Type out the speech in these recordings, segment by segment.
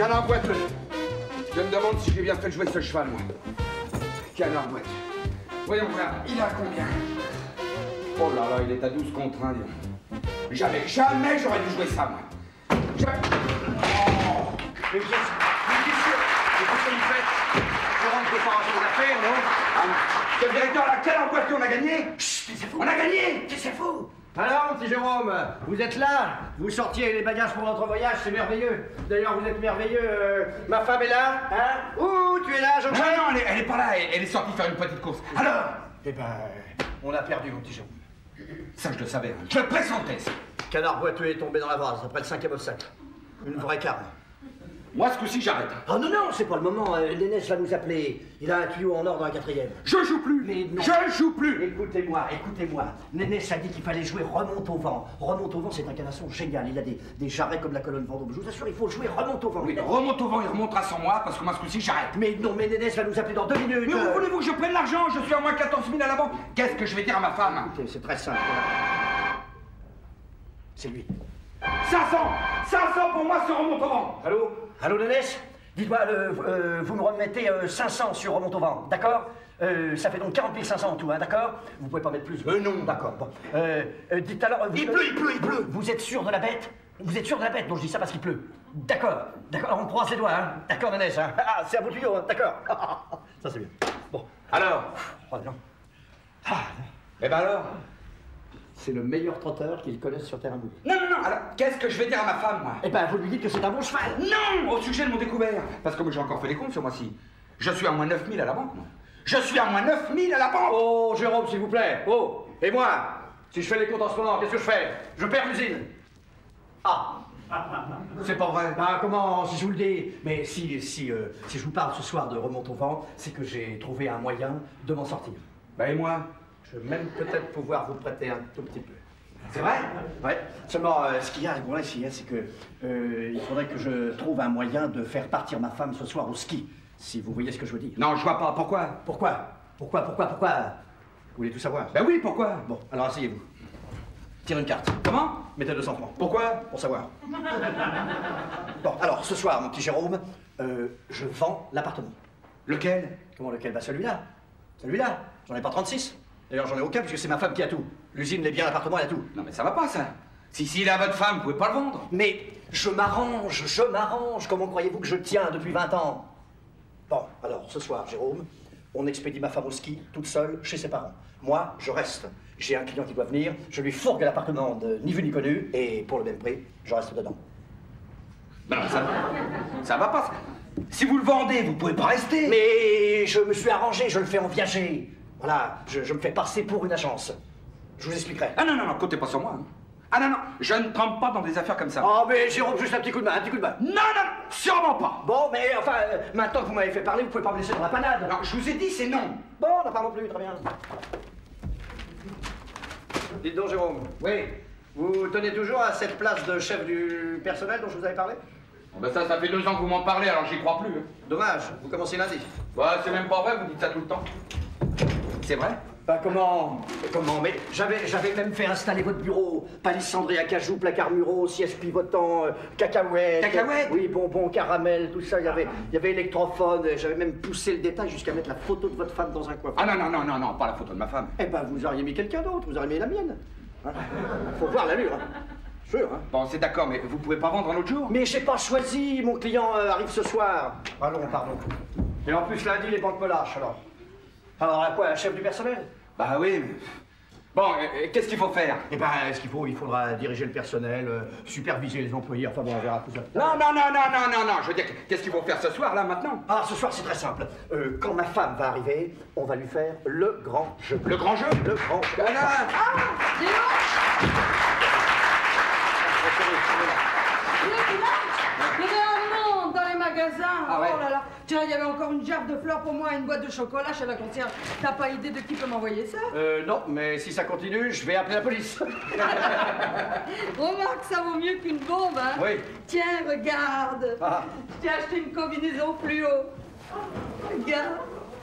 Canard boiteux. Je me demande si j'ai bien fait jouer ce cheval, moi. Canard boiteux. Voyons voir, il a combien? Oh là là, il est à 12 contre 1, Jamais j'aurais dû jouer ça, moi. Oh. Mais qu'est-ce que vous faites? Je rentre pour arranger vos affaires, non? Monsieur le directeur, la Canard boiteux, on a gagné? Chut, c'est fou. On a gagné. C'est fou. Alors, petit Jérôme, vous êtes là? Vous sortiez les bagages pour notre voyage, c'est merveilleux. D'ailleurs, vous êtes merveilleux. Ma femme est là, hein? Ouh, tu es là, Jean-Charles? Non, elle est pas là, elle est sortie faire une petite course. Alors? Eh ben, on a perdu, mon petit Jérôme. Ça, je le savais. Je le pressentais, ça. Canard boiteux est tombé dans la vase après le 5e obstacle. Une vraie carne. Moi, ce coup-ci, j'arrête. Oh non, non, c'est pas le moment. Nénès va nous appeler. Il a un tuyau en or dans la 4e. Je joue plus. Mais non. Je joue plus. Écoutez-moi. Nénès a dit qu'il fallait jouer remonte au vent. Remonte au vent, c'est un canasson génial. Il a des jarrets comme la colonne Vendôme. Je vous assure, il faut jouer remonte au vent. Oui, remonte au vent, il remontera sans moi, parce que moi, ce coup-ci, j'arrête. Mais non, mais Nénès va nous appeler dans 2 minutes. Mais où voulez-vous que je prenne l'argent? Je suis à moins 14 000 à la banque. Qu'est-ce que je vais dire à ma femme? Écoutez, c'est très simple. C'est lui. 500 pour moi, ce remonte au vent. Allô, Nénès? Dites-moi, vous me remettez 500 sur remonte au vent, d'accord? Ça fait donc 40 500 en tout, hein, d'accord? Vous pouvez pas mettre plus? Non. D'accord, bon. Dites alors... Il pleut. Vous êtes sûr de la bête? Vous êtes sûr de la bête? Donc je dis ça parce qu'il pleut. D'accord, on croise les doigts, hein? D'accord, Nénès, hein? Ah, c'est à vos tuyaux, hein? D'accord. Ça, c'est bien. Bon. Alors? Oh, non. Eh ben alors? C'est le meilleur trotteur qu'ils connaissent sur terre à mouille. Non. Alors, qu'est-ce que je vais dire à ma femme, moi? Eh ben, vous lui dites que c'est un bon cheval. Non! Au sujet de mon découvert. Parce que moi, j'ai encore fait les comptes ce mois-ci. Je suis à moins 9 000 à la banque, moi. Je suis à moins 9 000 à la banque! Oh, Jérôme, s'il vous plaît. Oh, et moi? Si je fais les comptes en ce moment, qu'est-ce que je fais? Je perds l'usine. Ah! C'est pas vrai. Bah, comment, si je vous le dis? Mais si je vous parle ce soir de remonte au vent, c'est que j'ai trouvé un moyen de m'en sortir. Bah, et moi? Je vais même peut-être pouvoir vous prêter un tout petit peu. C'est vrai? Ouais. Seulement, ce qu'il y a, bon là, c'est que il faudrait que je trouve un moyen de faire partir ma femme ce soir au ski. Si vous voyez ce que je veux dire. Non, je vois pas. Pourquoi? Pourquoi? Vous voulez tout savoir? Ben oui, pourquoi? Bon, alors asseyez-vous. Tirez une carte. Comment? Mettez 200 francs. Pourquoi? Pour savoir. Bon, alors, ce soir, mon petit Jérôme, je vends l'appartement. Lequel? Comment lequel? Bah celui-là. Celui-là. J'en ai pas 36. D'ailleurs, j'en ai aucun puisque c'est ma femme qui a tout. L'usine, les biens, l'appartement, elle a tout. Non, mais ça va pas, ça. Si il est à votre femme, vous pouvez pas le vendre. Mais je m'arrange. Comment croyez-vous que je tiens depuis 20 ans? Bon, alors, ce soir, Jérôme, on expédie ma femme au ski, toute seule, chez ses parents. Moi, je reste. J'ai un client qui doit venir, je lui fourgue l'appartement de ni vu ni connu, et pour le même prix, je reste dedans. Non, ça va pas, ça. Si vous le vendez, vous pouvez pas rester. Mais je me suis arrangé, je le fais en viager. Voilà, je me fais passer pour une agence. Je vous expliquerai. Ah non, comptez pas sur moi. Hein. Ah non, je ne trempe pas dans des affaires comme ça. Oh, mais Jérôme, juste un petit coup de main, Non, sûrement pas. Bon, mais enfin, maintenant que vous m'avez fait parler, vous pouvez pas me laisser dans la panade. Non, je vous ai dit, c'est non. Bon, n'en parlons plus, très bien. Dites donc, Jérôme. Oui. Vous tenez toujours à cette place de chef du personnel dont je vous avais parlé? Ben ça fait 2 ans que vous m'en parlez, alors j'y crois plus. Hein. Dommage, vous commencez lundi. Bah, c'est même pas vrai, vous dites ça tout le temps. C'est vrai? Bah comment? Mais j'avais même fait installer votre bureau. Palissandre et acajou, placard muraux, siège pivotant, cacahuètes. Cacahuètes? Oui, bonbons, caramel, tout ça. Il y avait électrophone. J'avais même poussé le détail jusqu'à mettre la photo de votre femme dans un coin. Ah non, pas la photo de ma femme. Eh ben, vous auriez mis quelqu'un d'autre. Vous auriez mis la mienne. Hein? Faut voir l'allure. Hein? Sûr, hein? Bon, c'est d'accord, mais vous pouvez pas vendre un autre jour? Mais j'ai pas choisi. Mon client arrive ce soir. Allons, pardon. Et en plus, lundi, les banques me lâchent, alors. Alors, à quoi? Un chef du personnel? Bah oui, mais... Bon, qu'est-ce qu'il faut faire? Eh ben, il faudra diriger le personnel, superviser les employés, enfin bon, on verra tout ça. Non, je veux dire, qu'est-ce qu'il faut faire ce soir, là, maintenant? Ah, ce soir, c'est très simple. Quand ma femme va arriver, on va lui faire le grand jeu. Le grand jeu? Le grand jeu. Dis donc! Il y avait un monde dans les magasins. Ah ouais. Oh là là. Tiens, il y avait encore une gerbe de fleurs pour moi et une boîte de chocolat chez la concierge. T'as pas idée de qui peut m'envoyer ça? Non, mais si ça continue, je vais appeler la police. Remarque, ça vaut mieux qu'une bombe, hein? Oui. Tiens, regarde. Ah. J'ai acheté une combinaison fluo. Regarde.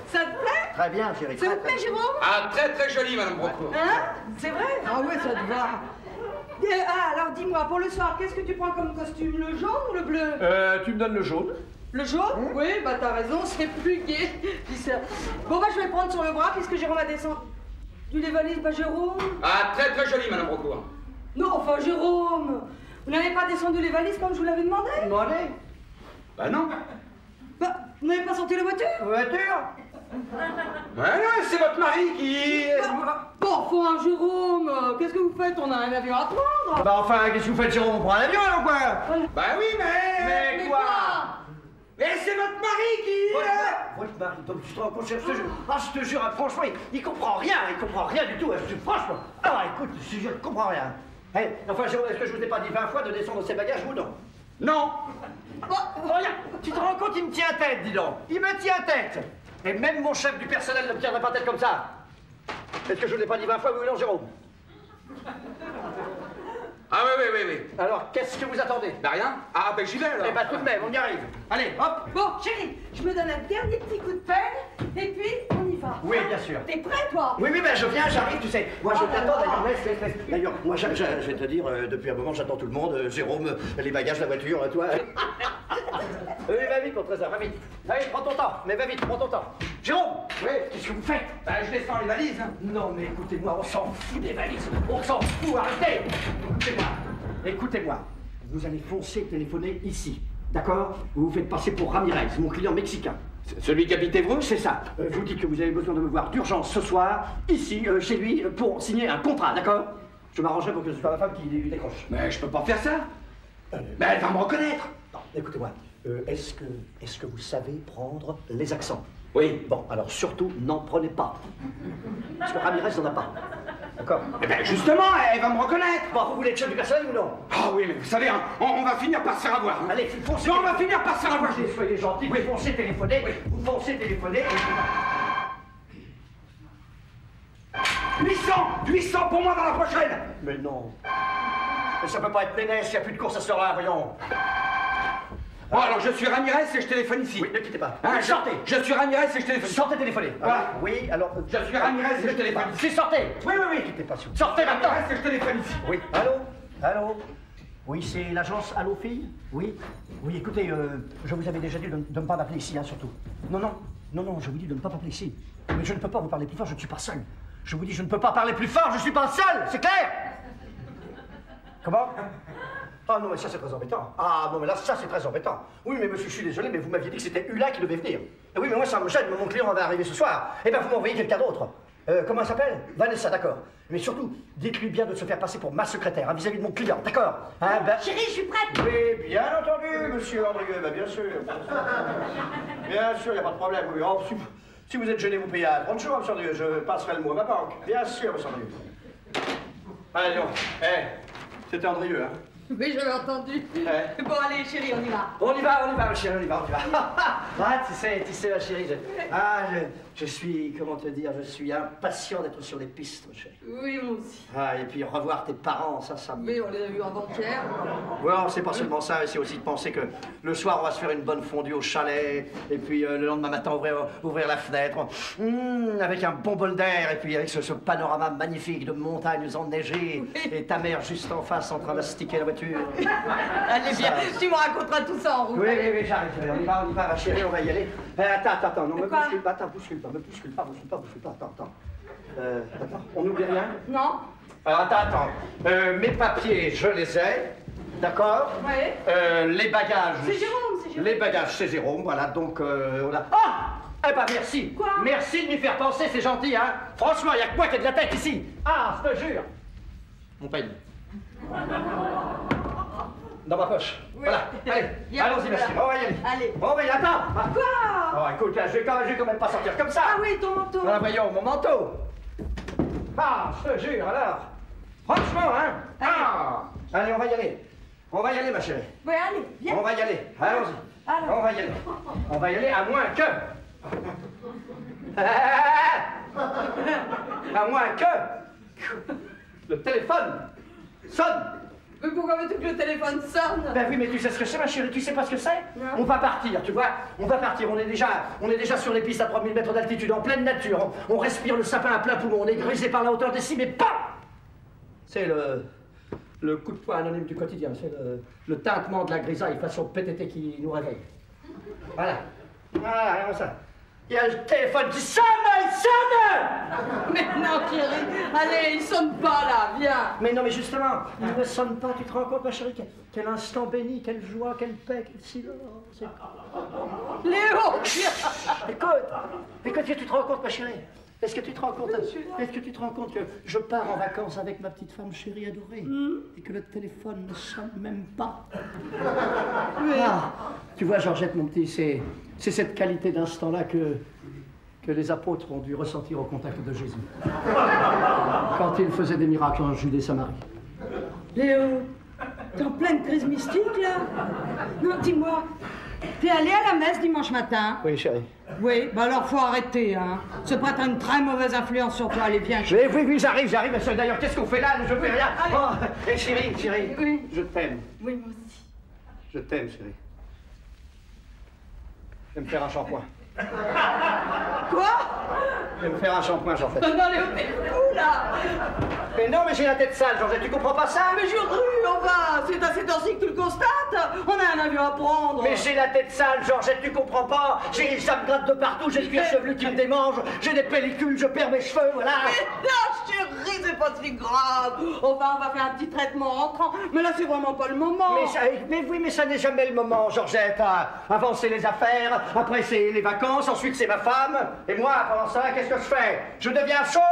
Ça te plaît? Très bien, chérie. Ça te plaît, Jérôme? Ah, très joli, Madame Brocco. Hein? C'est vrai? Ah ouais, ça te va. Alors dis-moi, pour le soir, qu'est-ce que tu prends comme costume? Le jaune ou le bleu? Tu me donnes le jaune. Le jaune? Oui, bah t'as raison, c'est plus gai. Bon bah je vais le prendre sur le bras puisque Jérôme va descendre. Du les valises, bah Jérôme. Ah, très très joli, Madame Rocco. Non, enfin Jérôme, vous n'avez pas descendu les valises comme je vous l'avais demandé? Demandé? Bah non. Bah, vous n'avez pas sorti la voiture? Voiture? Ouais, non, c'est votre mari qui... Bon, enfin Jérôme, qu'est-ce que vous faites? On a un avion à prendre. Bah enfin, qu'est-ce que vous faites, Jérôme? On prend un avion, ou quoi? Bah oui, mais quoi? Mais c'est votre mari qui... Votre mari, donc tu te rends compte, je te jure, franchement, il comprend rien du tout, franchement. Ah, écoute, je ne comprends rien. Hey, enfin, Jérôme, est-ce que je vous ai pas dit 20 fois de descendre ses bagages ou non? Non. Regarde, tu te rends compte, il me tient tête, dis donc. Il me tient tête. Et même mon chef du personnel ne me tiendrait pas tête comme ça. Est-ce que je ne l'ai pas dit 20 fois, oui ou non, Jérôme? Ah oui. Alors, qu'est-ce que vous attendez? Bah rien. Ah, ben j'y vais alors. Eh ben tout de même, on y arrive. Allez, hop. Bon, chérie, je me donne un dernier petit coup de pelle et puis on y va. Oui, bien sûr. T'es prêt, toi? Oui, ben je viens, j'arrive, tu sais. Moi, je t'attends, d'ailleurs, laisse. D'ailleurs, moi, je vais te dire, depuis un moment, j'attends tout le monde. Jérôme, les bagages, la voiture, toi. Oui, va vite, mon trésor, va vite. Allez, prends ton temps, mais va vite, prends ton temps. Jérôme! Oui, qu'est-ce que vous faites? Bah je descends les valises. Non, mais écoutez-moi, on s'en fout des valises. On s'en fout, arrêtez! Écoutez-moi. Vous allez foncer téléphoner ici, d'accord? Vous vous faites passer pour Ramirez, mon client mexicain. Celui qui habite Évreux? C'est ça. Vous dites que vous avez besoin de me voir d'urgence ce soir, ici, chez lui, pour signer un contrat, d'accord? Je m'arrangerai pour que ce soit ma femme qui lui décroche. Mais je peux pas faire ça. Mais elle va me reconnaître. Non, écoutez-moi. Est-ce que vous savez prendre les accents? Oui. Bon, alors surtout, n'en prenez pas. Parce que Ramirez n'en a pas. D'accord? Eh ben justement, elle va me reconnaître. Bon, vous voulez être chef du personnel ou non? Ah oui, mais vous savez, hein, on va finir par se faire avoir. Hein. Allez, foncez. Non, on va finir par se faire avoir. Soyez gentil, vous foncez téléphoner. Oui. Vous foncez téléphoner. 800 pour moi dans la prochaine. Mais non. Mais ça peut pas être Ménès, il n'y a plus de course à ce soir-là, voyons. Bon, alors je suis Ramirez et je téléphone ici. Oui, ne quittez pas. Hein, sortez. Je suis Ramirez et je téléphone. Sortez téléphoner. Voilà. Oui, alors... Je suis Ramirez et je téléphone ici. Si, sortez. Oui. Ne quittez pas, s'il vous plaît. Sortez maintenant. Ramirez et je téléphone ici. Oui. Allô? Oui, c'est l'agence Allo Fille? Oui, écoutez, je vous avais déjà dit de ne pas m'appeler ici, hein, surtout. Non, je vous dis de ne pas m'appeler ici. Mais je ne peux pas vous parler plus fort, je ne suis pas seul. Je vous dis, je ne peux pas parler plus fort, je ne suis pas seul, c'est clair? Comment? Ah non, mais ça c'est très embêtant. Ah non, mais là, ça c'est très embêtant. Oui, mais monsieur, je suis désolé, mais vous m'aviez dit que c'était Hula qui devait venir. Et oui, mais moi ça me gêne, mon client va arriver ce soir. Eh bien, vous m'envoyez quelqu'un d'autre. Comment elle s'appelle? Vanessa, d'accord. Mais surtout, dites-lui bien de se faire passer pour ma secrétaire, hein, vis-à-vis de mon client, d'accord? Hein, ben... Chérie, je suis prête. Oui, bien entendu, monsieur Andrieux, bien sûr. Bien sûr, il n'y a pas de problème. Oui. Oh, si vous êtes gêné, vous payez à 30 jours, monsieur Andrieux. Je passerai le mot à ma banque. Bien sûr, monsieur Andrieux. Allez, donc. C'était Andrieux, hein? Oui, j'avais entendu. Ouais. Bon, allez, chérie, on y va. On y va, ma chérie, on y va. Ah, tu sais, ma chérie, je suis, comment te dire, je suis impatient d'être sur les pistes, ma chérie. Oui, moi aussi. Ah, et puis revoir tes parents, ça me... Oui, on les a vus avant-hier. Ouais, c'est pas seulement ça, c'est aussi de penser que le soir, on va se faire une bonne fondue au chalet, et puis le lendemain matin, ouvrir la fenêtre, avec un bon bol d'air, et puis avec ce panorama magnifique de montagnes enneigées, oui. Et ta mère juste en face en train d'astiquer la voiture. Allez, bien, tu me raconteras tout ça en route. Oui, j'arrive, on y va, ma chérie, on va y aller. Attends, non, me bouscule pas, attends. On n'oublie rien? Non. Alors, attends. Mes papiers, je les ai, d'accord? Oui. Les bagages... C'est Jérôme. Les bagages, c'est Jérôme, voilà, donc on a... Ah! Eh ben, merci. Quoi? Merci de m'y faire penser, c'est gentil, hein? Franchement, il n'y a que moi qui ai de la tête ici. Ah, je te jure. Mon peigne. Dans ma poche. Oui. Voilà. Allez, allons-y, merci. On va y aller. Allez. On va y aller. Attends. Quoi? Oh, écoute, je vais quand même pas sortir comme ça. Ah oui, ton manteau. Voilà, voyons, mon manteau. Ah, je te jure, alors. Franchement, hein? Ah. Allez, on va y aller. On va y aller, ma chérie. Oui, allez, viens. On va y aller. Allons-y. On va y aller. On va y aller, à moins que... À moins que... Le téléphone sonne. Mais pourquoi veux-tu que le téléphone sonne? Ben oui, mais tu sais ce que c'est, ma chérie, tu sais pas ce que c'est? On va partir, tu vois? On va partir, on est déjà sur les pistes à 3000 mètres d'altitude, en pleine nature. On respire le sapin à plein poumon, on est grisé par la hauteur des cimes, mais pas! C'est le coup de poing anonyme du quotidien. C'est le tintement de la grisaille façon PTT qui nous réveille. Voilà. Voilà, regarde ça. Il y a le téléphone qui sonne, il sonne! Mais non, chérie, allez, il sonne pas là, viens. Mais non, mais justement, il ne sonne pas, tu te rends compte, ma chérie, quel instant béni, quelle joie, quelle paix, quel silence. Léo! Écoute, tu te rends compte, ma chérie? Est-ce que tu te rends compte que je pars en vacances avec ma petite femme chérie adorée et que le téléphone ne sonne même pas? Oui. Ah, tu vois, Georgette, mon petit, c'est cette qualité d'instant-là que les apôtres ont dû ressentir au contact de Jésus. Quand il faisait des miracles en Judée-Samarie. Léo, t'es en pleine crise mystique là? Non, dis-moi, t'es allé à la messe dimanche matin? Oui, chérie. Oui, bah alors faut arrêter, hein. Ce prêtre a une très mauvaise influence sur toi, allez, viens. Oui, j'arrive, ma chérie. D'ailleurs, qu'est-ce qu'on fait là? Je fais rien. Allez. Oh, chérie, Oui. je t'aime. Oui, moi aussi. Je t'aime, chérie. Je vais me faire un shampoing. Quoi? Je vais me faire un shampoing, Georgette. Non, Léo, t'es fou là! Mais non, mais j'ai la tête sale, Georgette, tu comprends pas ça? Mais je rue, on va! C'est à cette heure-ci que tu le constates! On a un avion à prendre! Mais j'ai la tête sale, Georgette, tu comprends pas? Ça me gratte de partout, j'ai le cuir chevelu qui me démange, j'ai des pellicules, je perds mes cheveux, voilà! Mais non, chérie, c'est pas si grave! Enfin, on va faire un petit traitement rentrant, mais là, c'est vraiment pas le moment! Mais ça n'est jamais le moment, Georgette. Avant, c'est les affaires, après, c'est les vacances, ensuite, c'est ma femme, et moi, pendant ça, qu'est-ce que je fais? Je deviens chauve!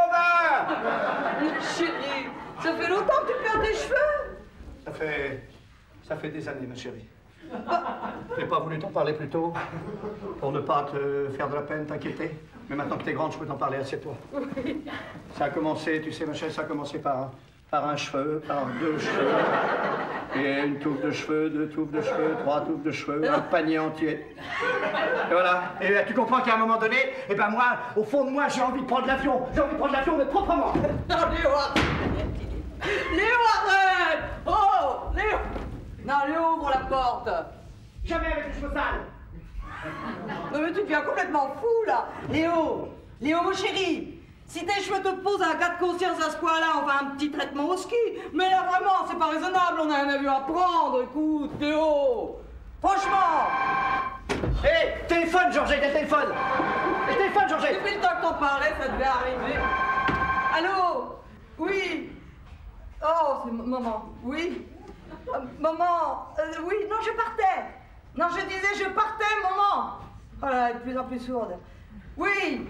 Chérie, ça fait longtemps que tu perds tes cheveux? Ça fait des années, ma chérie. Je n'ai pas voulu t'en parler plus tôt, pour ne pas te faire de la peine, t'inquiéter. Mais maintenant que t'es grande, je peux t'en parler, assieds-toi. Oui. Ça a commencé, tu sais, ma chérie, ça a commencé par un cheveu, par 2 cheveux, et une touffe de cheveux, 2 touffes de cheveux, 3 touffes de cheveux, un panier entier. Et voilà. Et tu comprends qu'à un moment donné, eh ben moi, au fond de moi, j'ai envie de prendre l'avion. J'ai envie de prendre l'avion, mais proprement. Non, Léo, arrête! Léo, arrête! Oh, Léo! Non, Léo, ouvre la porte! Jamais avec les cheveux sales. Non, mais tu deviens complètement fou, là! Léo, mon chéri! Si tes cheveux te posent un cas de conscience à ce point-là, on va un petit traitement au ski. Mais là, vraiment, c'est pas raisonnable, on a un avion à prendre. Écoute, Léo, franchement. Hé, téléphone, Georgette, téléphone. Téléphone, Georgette. Depuis le temps que t'en parlais, ça devait arriver. Allô? Oui. Oh, c'est maman. Oui. Maman. Oui, non, je partais. Non, je disais, je partais, maman. Oh là, elle est de plus en plus sourde. Oui.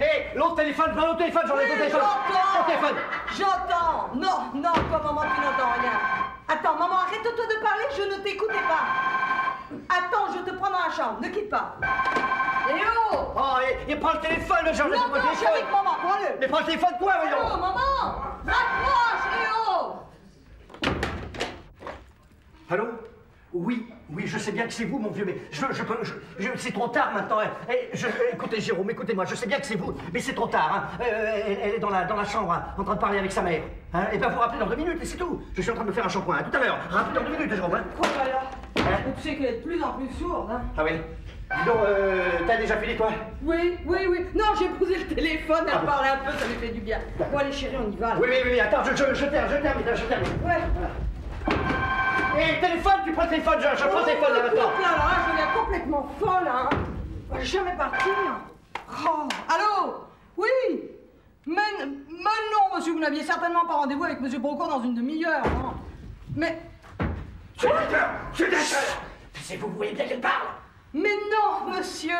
Hé, l'autre téléphone, Georgette, Oui, téléphone. L'autre téléphone. J'entends. Non, toi, maman, tu n'entends rien. Attends, maman, arrête-toi de parler, je ne t'écoutais pas. Attends, je te prends dans la chambre, ne quitte pas. Léo! Oh, et prends le téléphone, Georgette. Non, je suis avec maman, prends-le. Mais prends le téléphone, toi, Léo, voyons. maman! Raccroche, Léo! Allô? Oui, je sais bien que c'est vous, mon vieux, mais c'est trop tard maintenant. Écoutez, Jérôme, écoutez-moi, je sais bien que c'est vous, mais c'est trop tard. Hein. Elle est dans la chambre, hein, en train de parler avec sa mère. Hein. Et ben, vous rappelez dans 2 minutes, et c'est tout. Je suis en train de me faire un shampoing, hein, tout à l'heure. Rappelez dans 2 minutes, Jérôme. Hein. Oh là là! Tu sais qu'elle est de plus en plus sourde, hein? Ah oui? Dis donc, t'as déjà fini, toi? Oui. Non, j'ai posé le téléphone, elle parlait un peu, ça lui fait du bien. Bon, allez, chérie, on y va. Là. Oui, attends, je termine. Ouais. Et téléphone, tu prends le téléphone, je prends le téléphone là maintenant. Là, je deviens complètement folle, hein. On va jamais partir. Oh, allô? Oui. Mais non, monsieur, vous n'aviez certainement pas rendez-vous avec monsieur Broco dans une demi-heure, hein. Mais... Je sais, vous voyez bien qu'elle parle. Mais non, monsieur,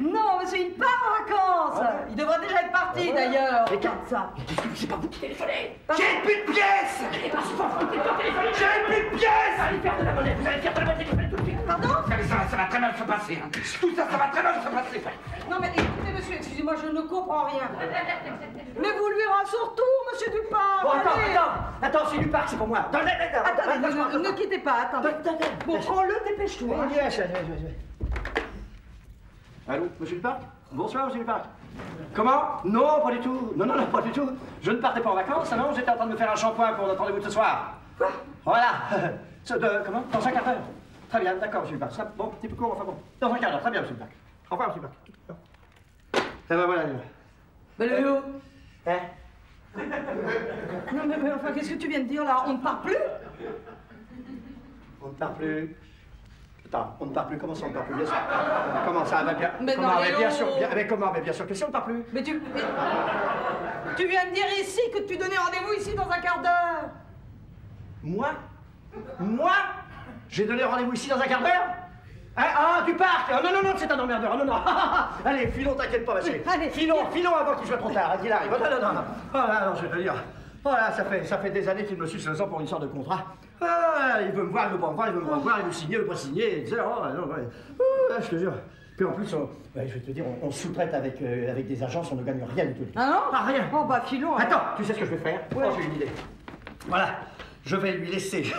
il part en vacances. Il devrait déjà être parti, d'ailleurs. Mais Regarde ça. C'est pas vous qui téléphonez. J'ai plus de pièces! Allez, pas souvent, vous ne pas téléphoner. J'ai plus de pièces! Allez faire de la monnaie, vous allez faire de la monnaie, tout de suite. Pardon? Ça va très mal se passer, hein. Tout ça va très mal se passer. Non, mais écoutez, monsieur, excusez-moi, je ne comprends rien. Mais vous lui rendez son tour, monsieur Dupin. Bon, allez. attends, c'est du parc, c'est pour moi. Attendez, ne quittez pas, attendez. Bon, prends-le, dépêche-toi. Allô, monsieur Duparc? Bonsoir, monsieur Duparc. Comment? Non, pas du tout. Non, pas du tout. Je ne partais pas en vacances, non, j'étais en train de me faire un shampoing pour notre rendez-vous de ce soir. Quoi? Voilà. Comment? Dans 5 quarts d'heure. Très bien, d'accord, monsieur Duparc. Bon, petit peu court, enfin bon. Dans 1 quart d'heure, très bien, monsieur Duparc. Au revoir, monsieur Duparc. Eh ben voilà, Léo. Mais Léo, Hein? Non, mais enfin, qu'est-ce que tu viens de dire là? On ne parle plus? On ne parle plus. Attends, on ne parle plus. Comment ça, on ne parle plus? Bien sûr. Comment ça va bien? Mais comment, non, mais mais bien oh. sûr. Mais comment? Mais bien sûr que si, on ne parle plus. Mais tu viens de dire ici que tu donnais rendez-vous ici dans un quart d'heure. Moi? Moi? J'ai donné rendez-vous ici dans un quart d'heure? Hein? Ah, du parc! Ah, non, non, non, c'est un emmerdeur. Non, non. Allez, filons, t'inquiète pas, ma chérie. Allez, filons avant qu'il soit trop tard, qu'il arrive. Non, non, non, non. Oh là, non, je vais te dire. Voilà, ça fait des années qu'il me suce le sang pour une sorte de contrat. Ah, il veut me voir, il veut pas me voir, il veut me voir, il veut signer, il veut pas signer, etc. Oh, non, ouais. Je te jure. Puis en plus, je vais te dire, on sous-traite avec des agences, on ne gagne rien du tout. Ah non? Ah, rien. Oh bah filons. Attends, tu sais ce que je vais faire? Ouais. Oh, j'ai une idée. Voilà. Je vais lui laisser.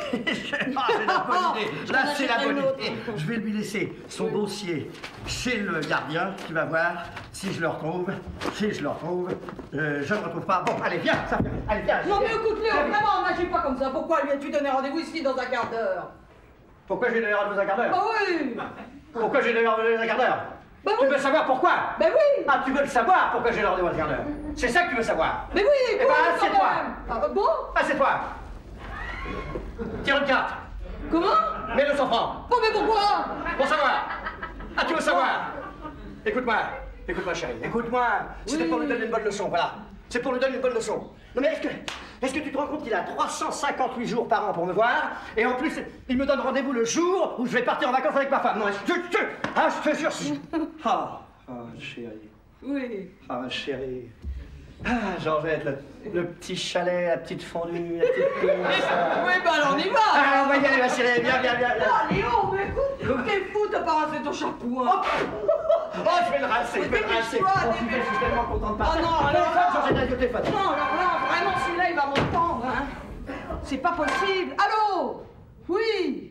Ah, c'est la bonne idée. Là, c'est la bonne idée. Je vais lui laisser son dossier chez le gardien. Tu vas voir si je le retrouve. Si je le retrouve, je ne le retrouve pas. Bon, allez, viens, ça. Allez, viens. Non mais écoute Léo, vraiment, n'agis pas comme ça. Pourquoi lui as-tu donné rendez-vous ici dans un quart d'heure? Pourquoi j'ai donné rendez-vous dans un quart d'heure? Bah oui. Pourquoi j'ai donné rendez-vous dans un quart d'heure? Bah Tu oui. veux savoir pourquoi? Bah oui. Ah, tu veux le savoir pourquoi j'ai donné rendez-vous dans un quart d'heure? C'est ça que tu veux savoir? Mais oui, Eh ben, oui, quand assieds-toi. même. Ah, bon? Assieds-toi. Tire une carte. Comment? Mets 200 francs. Bon mais pourquoi? Pour savoir. Ah, tu veux savoir? Écoute-moi. Écoute-moi, chérie. Écoute-moi. C'était pour lui donner une bonne leçon, voilà. C'est pour lui donner une bonne leçon. Non mais est-ce que tu te rends compte qu'il a 358 jours par an pour me voir? Et en plus, il me donne rendez-vous le jour où je vais partir en vacances avec ma femme. Non, je te jure. Ah, chérie. Oui. Ah, ma chérie. Ah, Georgette, le petit chalet, la petite fondue, la petite pisse. Oui, bah alors on y va. Ah, on va y aller, ma chérie. Viens. Ah Léo, mais écoute, t'es fou, t'as pas rassé ton chapeau. Hein. Oh, je vais le rincer, je vais le rincer. Dépêche-toi, Oh, putain, je suis tellement content de partir. Oh non, alors téléphone, Georgette, au téléphone. Non, alors là, vraiment, celui-là, il va m'entendre, hein. C'est pas possible. Allô? Oui.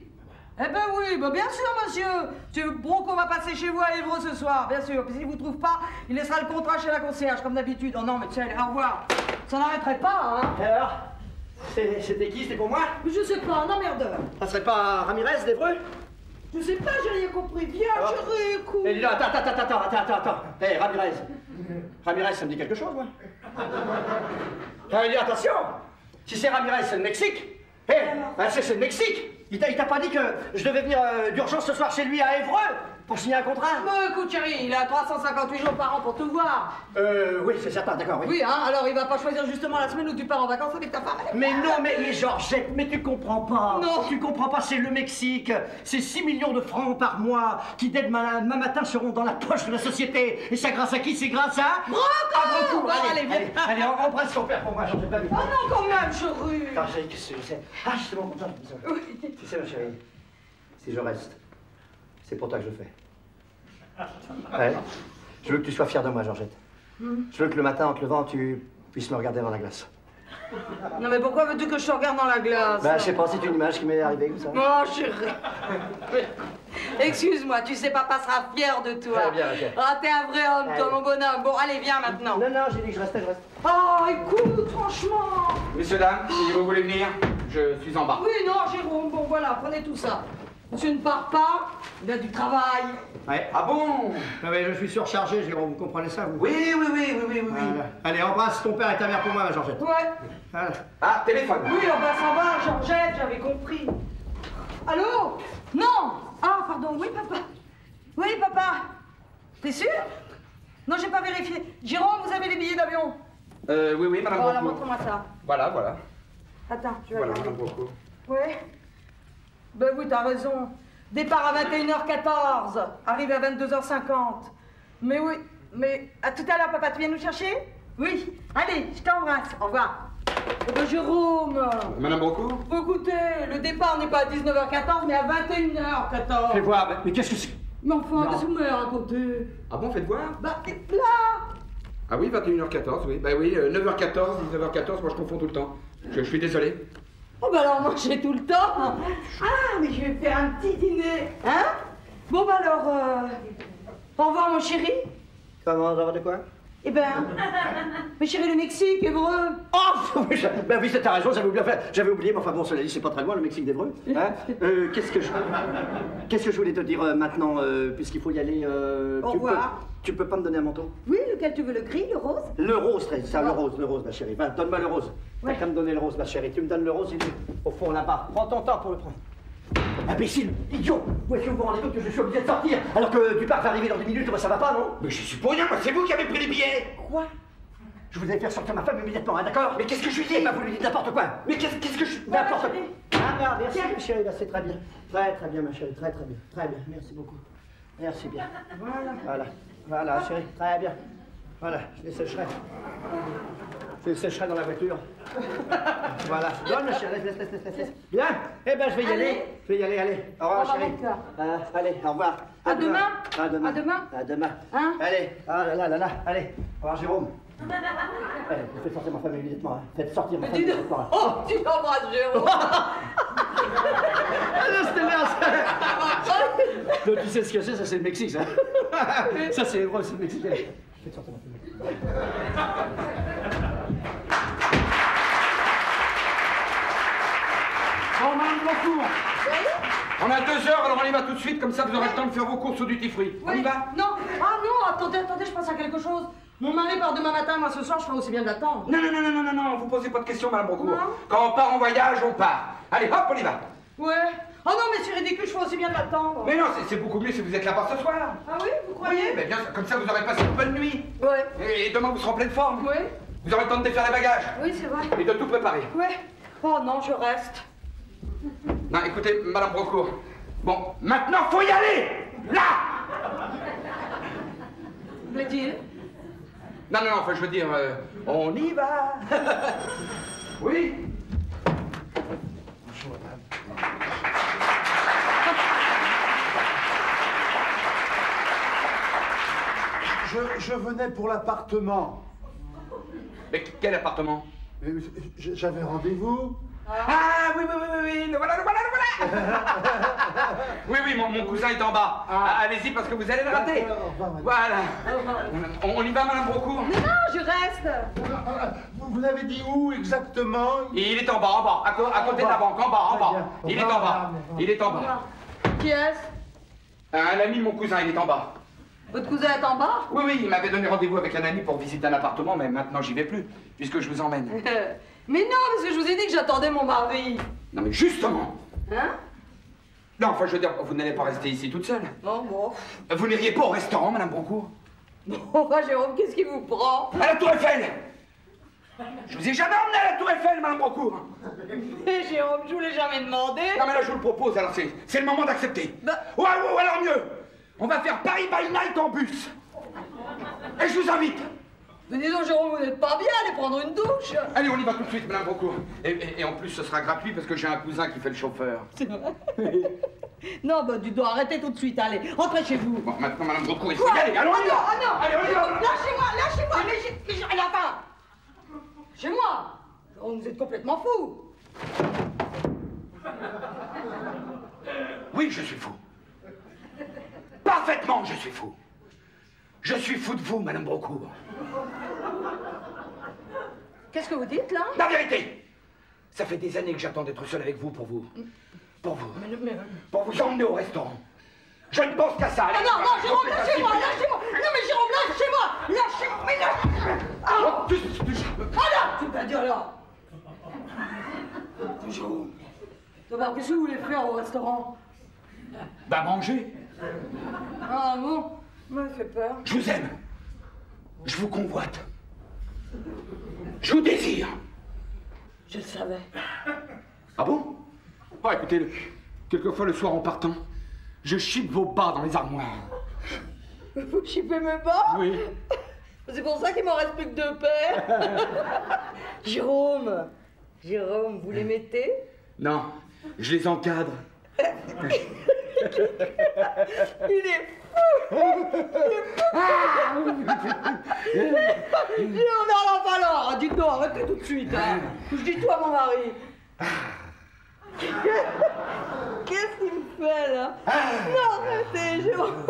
Eh ben oui, bah bien sûr, monsieur. Monsieur Bronco va passer chez vous à Évreux ce soir, bien sûr. Puis s'il vous trouve pas, il laissera le contrat chez la concierge, comme d'habitude. Oh non, mais tiens, au revoir. Ça n'arrêterait pas, hein. Et alors? C'était qui? C'était pour moi? Je sais pas, un emmerdeur. Ça serait pas Ramirez d'Évreux? Je sais pas, j'ai rien compris. Viens, Alors? chérie, écoute. Eh, dis donc, attends. Hé, Ramirez. Ramirez, ça me dit quelque chose, moi? Ça veut dire, attention. Si c'est Ramirez, c'est le Mexique. Hé, c'est le Mexique. Il t'a pas dit que je devais venir d'urgence ce soir chez lui à Évreux pour signer un contrat? Bon, écoute, chérie, il a 358 jours par an pour te voir. Oui, c'est certain, d'accord, oui. Oui, hein, alors il va pas choisir justement la semaine où tu pars en vacances avec ta femme. Mais non, mais Georgette, mais tu comprends pas. Non. Tu comprends pas, c'est le Mexique. C'est 6 millions de francs par mois qui, dès demain matin, seront dans la poche de la société. Et ça, grâce à qui? C'est grâce à... Bronco! À Bronco. Bon, allez, viens. Allez, embrasse ton père pour moi, Georgette, vas-y. Oh non, quand même, chérie. Attends, chérie, qu'est-ce que c'est? Ah, je suis tellement content. Oui. Tu sais, ma chérie, si je reste, c'est pour toi que je fais. Ouais. Je veux que tu sois fière de moi, Georgette. Je veux que le matin, en te levant, tu puisses me regarder dans la glace. Non, mais pourquoi veux-tu que je te regarde dans la glace? Bah, je sais pas, c'est une image qui m'est arrivée comme ça. Oh, chérie. Excuse-moi, tu sais, papa sera fier de toi. Très bien, ok. Ah, t'es un vrai homme, toi, Allez. mon bonhomme. Bon, allez, viens maintenant. Non, non, j'ai dit que je restais, je reste. Oh, écoute, franchement. Messieurs, dames, si vous voulez venir, je suis en bas. Oui, non, Jérôme, bon, voilà, prenez tout ça. Monsieur ne part pas, il a du travail. Ouais. Ah bon? Mais je suis surchargé, Jérôme, vous comprenez ça, vous? Oui. Voilà. Allez, embrasse ton père et ta mère pour moi, ma Georgette. Ouais. Voilà. Ah, téléphone. Oui, on va s'en va, Georgette, j'avais compris. Allô? Non! Ah, pardon, oui, papa. Oui, papa. T'es sûr? Non, j'ai pas vérifié. Jérôme, vous avez les billets d'avion? Oui, madame Bon, alors Bronco. montre-moi ça. Voilà. Attends, je vais Voilà, regarder. madame Bronco. Oui. Ben oui, t'as raison. Départ à 21h14, arrive à 22h50. Mais oui, mais à tout à l'heure, papa, tu viens nous chercher? Oui. Allez, je t'embrasse. Au revoir. Eh ben, Jérôme. Madame Bronco? Écoutez, le départ n'est pas à 19h14, mais à 21h14. Fais voir, mais qu'est-ce que c'est? Mais enfin, Non. qu'est-ce que vous m'avez raconté? Ah bon, faites voir? Bah, là. Ah oui, 21h14, oui. Bah oui, 9h14, 19h14, moi je confonds tout le temps. Je suis désolé. Oh bah alors moi j'ai tout le temps. Ah mais je vais faire un petit dîner, hein? Bon bah alors, au revoir mon chéri. Comment, au revoir de quoi? Eh ben, mes chéris le Mexique, Évreux. Oh, ben oui, t'as raison, j'avais oublié, mais enfin bon, cela dit, c'est pas très loin, le Mexique d'Évreux. Hein? Qu'est-ce que je voulais te dire maintenant, puisqu'il faut y aller, Au revoir. Tu peux pas me donner un manteau? Oui, lequel tu veux, le gris, le rose? Le rose, ça, le rose, ma chérie. Va, donne-moi le rose. Ouais. T'as qu'à me donner le rose, ma chérie. Tu me donnes le rose, il est au fond là-bas. Prends ton temps pour le prendre. Imbécile, idiot! Où est-ce que vous vous rendez compte que je suis obligé de sortir alors que du parc va arriver dans 10 minutes? Ça va pas, non? Mais je suis pour rien, moi, c'est vous qui avez pris les billets. Quoi? Je vous allez faire sortir ma femme immédiatement, hein, d'accord? Mais qu'est-ce que je lui dis? Eh ben, vous lui dites n'importe quoi. Mais qu'est-ce que je... N'importe quoi. chérie. Ah, merci, ma chérie, là, c'est très bien. Très bien, ma chérie, très bien. Très bien, merci beaucoup. Merci bien. Voilà, chérie, très bien. Voilà, je les sécherai. Je les sécherai dans la voiture. Voilà. Donne, ma chérie, laisse. Bien. Eh ben, je vais y aller. Allez. Au revoir, Au revoir, chérie. mon cœur. Allez, au revoir. À demain. À demain. À demain. À demain. Hein? Allez. Ah là. Allez. Au revoir, Jérôme. Allez, faites sortir ma femme immédiatement. Hein. Faites sortir ma femme immédiatement. Oh, tu l'embrasses, Jérôme. C'était bien, ça. Donc, tu sais ce que c'est, ça c'est le Mexique, ça. Ça c'est vrai, c'est le Mexique. Allez, faites sortir ma femme. Bon, madame Blancourt. On a 2 heures, alors on y va tout de suite, comme ça vous aurez le temps de faire vos courses au duty free. On y va? Non. Ah non, attendez, je pense à quelque chose. Mon mari part demain matin, moi ce soir, je ferai aussi bien de l'attendre. Non, vous posez pas de questions, madame Blancourt. Non. Quand on part en voyage, on part. Allez, hop, on y va. Ouais. Oh non, mais c'est ridicule, je ferai aussi bien de l'attendre. Mais non, c'est beaucoup mieux si vous êtes là-bas ce soir. Ah oui, vous croyez? Mais bien, comme ça vous aurez passé une bonne nuit. Ouais. Et demain vous serez en pleine forme. Oui. Vous aurez le temps de défaire les bagages. Oui, c'est vrai. Et de tout préparer. Ouais. Oh non, je reste. Non, écoutez, madame Blancourt. Bon, maintenant faut y aller. Là. Plaît-il? Non, enfin je veux dire, on y va. Oui. Bonjour, madame. Je venais pour l'appartement. Mais quel appartement? J'avais rendez-vous. Ah oui, le voilà. Oui, mon cousin est en bas. Allez-y parce que vous allez le rater. Voilà. On y va, madame Blancourt? Non, je reste. Vous avez dit où exactement? Il est en bas, à côté de la banque, en bas. Il est en bas. Qui est-ce? Un ami de mon cousin, il est en bas. Votre cousin est en bas? Oui, il m'avait donné rendez-vous avec un ami pour visiter un appartement, mais maintenant j'y vais plus, puisque je vous emmène. Mais non, parce que je vous ai dit que j'attendais mon mari. Non mais justement. Hein? Non, enfin je veux dire, vous n'allez pas rester ici toute seule. Non, bon. Vous n'iriez pas au restaurant, madame Blancourt? Enfin, Jérôme, qu'est-ce qui vous prend? À la Tour Eiffel. Je vous ai jamais emmené à la Tour Eiffel, madame Blancourt. Mais Jérôme, je vous l'ai jamais demandé. Non mais là je vous le propose, alors c'est le moment d'accepter. Bah. Ouais, alors mieux. On va faire Paris by Night en bus. Et je vous invite. Mais dis donc, Jérôme, vous n'êtes pas bien, allez prendre une douche. Allez, on y va tout de suite, madame Blancourt. Et en plus, ce sera gratuit parce que j'ai un cousin qui fait le chauffeur. C'est vrai. Non, bah, tu dois arrêter tout de suite, allez, rentrez chez vous. Bon, maintenant, madame Blancourt, il faut Quoi? y aller. Allons, on y va. Ah non. Allez, on y va. Lâchez-moi, mais j'ai rien à faire. Chez moi. Jérôme, vous êtes complètement fou. Oui, je suis fou. Parfaitement, je suis fou. Je suis fou de vous, madame Blancourt. Qu'est-ce que vous dites, là? La vérité. Ça fait des années que j'attends d'être seul avec vous pour vous. Pour vous emmener au restaurant. Je ne pense qu'à ça. Ah non, Jérôme, lâchez-moi. Non, mais Jérôme, lâchez-moi. Ah non, tu vas dire là. Jérôme. D'abord, qu'est-ce que vous voulez faire au restaurant? Bah, manger. Ah bon? Ça me fait peur. Je vous aime. Je vous convoite. Je vous désire. Je le savais. Ah bon? Oh, écoutez, quelquefois le soir en partant, je chipe vos bas dans les armoires. Vous chipez mes bas? Oui. C'est pour ça qu'il m'en reste plus que 2 paires. Jérôme, vous les mettez? Non, je les encadre. Il est fou! Non, alors, dites donc, arrêtez tout de suite, hein. Je dis tout à mon mari. Qu'est-ce qu'il me fait, là? Non, arrêtez, Jérôme.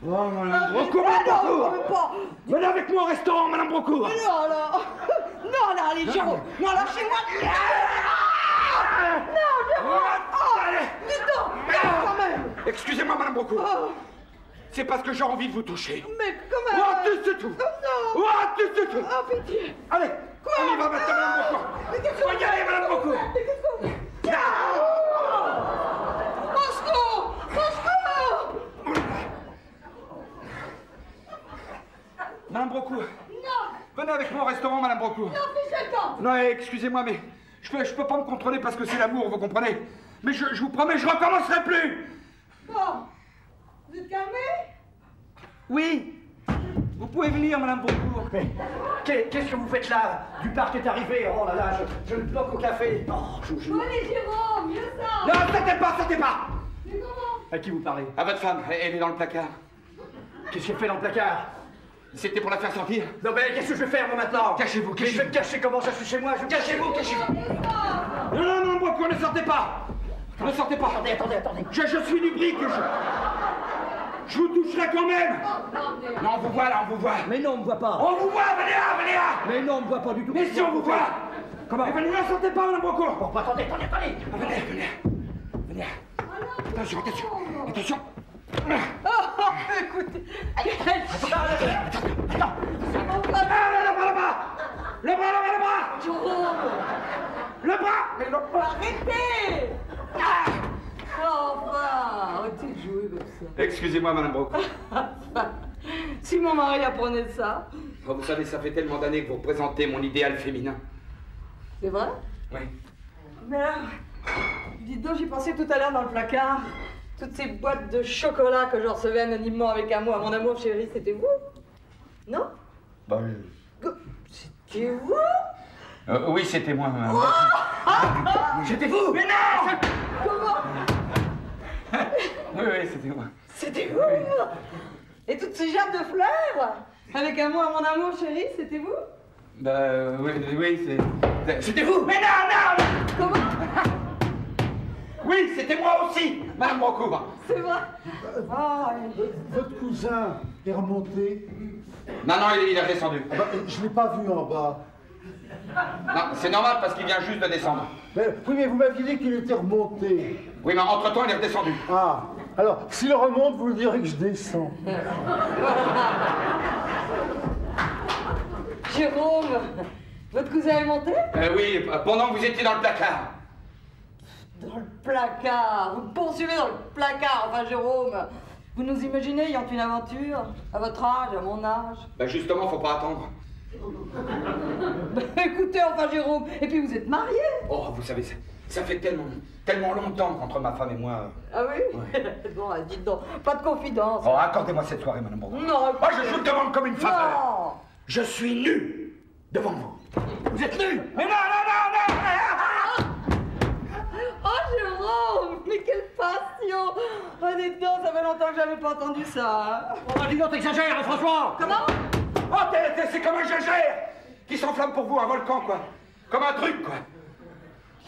Oh, madame Blancourt, venez avec moi au restaurant, madame Blancourt. Non, allez, Jérôme. Non, lâchez-moi. Non, Jérôme. Allez. Dites donc, quand même. Excusez-moi, madame Blancourt. c'est parce que j'ai envie de vous toucher. Mais comment? Oh, c'est tout. Oh non. Oh, c'est tout. Oh, pitié. Allez, Quoi? on y va maintenant, Madame Brocourt. Mais qu'est-ce que Faut y aller, Madame Brocourt. Mais qu'est-ce que... Bosco! Bosco! Madame Brocourt, Non! venez avec moi au restaurant, Madame Brocourt. Non, fiche le camp! Non, excusez-moi, mais je peux pas me contrôler parce que c'est l'amour, vous comprenez? Mais je vous promets, je recommencerai plus. Bon, vous êtes calmé? Oui. Vous pouvez venir, Madame Brocourt. Mais qu'est-ce que vous faites là? Du parc est arrivé. Oh là là, je le bloque au café. Oh, Allez, Jérôme, mieux ça! Non, c'était pas. Mais comment? À qui vous parlez? À votre femme, elle est dans le placard. Qu'est-ce qu'elle fait dans le placard? C'était pour la faire sortir. Non mais qu'est-ce que je vais faire moi maintenant? Cachez-vous, Mais je vais me cacher comment ça? Je suis chez moi, Cachez-vous. Non, Brocourt, ne sortez pas. Ne sortez pas. Attendez. Je suis lubrique, je vous toucherai quand même. Non, on vous voit là, on vous voit. Mais non, on me voit pas. On vous voit, venez là. Mais non, on me voit pas du tout. Mais si on vous voit. Comment? Venez, ne sortez pas, Madame Brocourt. Bon, attendez. Venez. Attention. Oh, écoutez, Attends. Le bras. Jérôme! Le bras. Mais non, arrêtez! Enfin, arrêtez de jouer comme ça. Excusez-moi, Madame Brocourt. Si mon mari apprenait ça, Oh, vous savez, ça fait tellement d'années que vous représentez mon idéal féminin. c'est vrai? Oui. Mais alors, dites donc, j'y pensais tout à l'heure dans le placard. Toutes ces boîtes de chocolat que je recevais anonymement avec amour. Mon amour chéri, c'était vous? Non? Bah, C'était vous? oui, c'était moi, Madame. C'était vous? Mais non! Comment? Oui, c'était moi. C'était vous? Et toutes ces gerbes de fleurs? Avec amour, mon amour chéri, c'était vous? Bah, oui, C'était vous? Mais non! Comment? Oui, c'était moi aussi, Madame Brocourt. C'est vrai? Ah, Votre cousin est remonté. Non, il est redescendu. Ah bah, je ne l'ai pas vu en bas. Non, c'est normal parce qu'il vient juste de descendre. Oui, mais vous m'aviez dit qu'il était remonté. Oui, mais entre-temps, il est redescendu. Ah, alors, s'il remonte, vous direz que je descends. Jérôme, votre cousin est monté? Oui, pendant que vous étiez dans le placard. Dans le placard. Vous me poursuivez dans le placard, enfin Jérôme. Vous nous imaginez ayant une aventure? À votre âge, à mon âge? Bah justement, faut pas attendre. Écoutez, enfin Jérôme, et puis vous êtes marié? Oh, vous savez, ça fait tellement longtemps qu'entre ma femme et moi... Ah oui? Bon, dites donc, pas de confidence. Oh, accordez-moi cette soirée, Madame Brocourt. Non, Oh, je vous le demande comme une faveur. non. Je suis nu devant vous. Vous êtes nu? Mais non! Oh Jérôme, mais quelle passion! Oh, dites donc, ça fait longtemps que j'avais pas entendu ça. Hein. Oh, dis donc, t'exagères, François! Comment? Oh, c'est comme un gégère qui s'enflamme pour vous, un volcan, quoi. Comme un truc, quoi.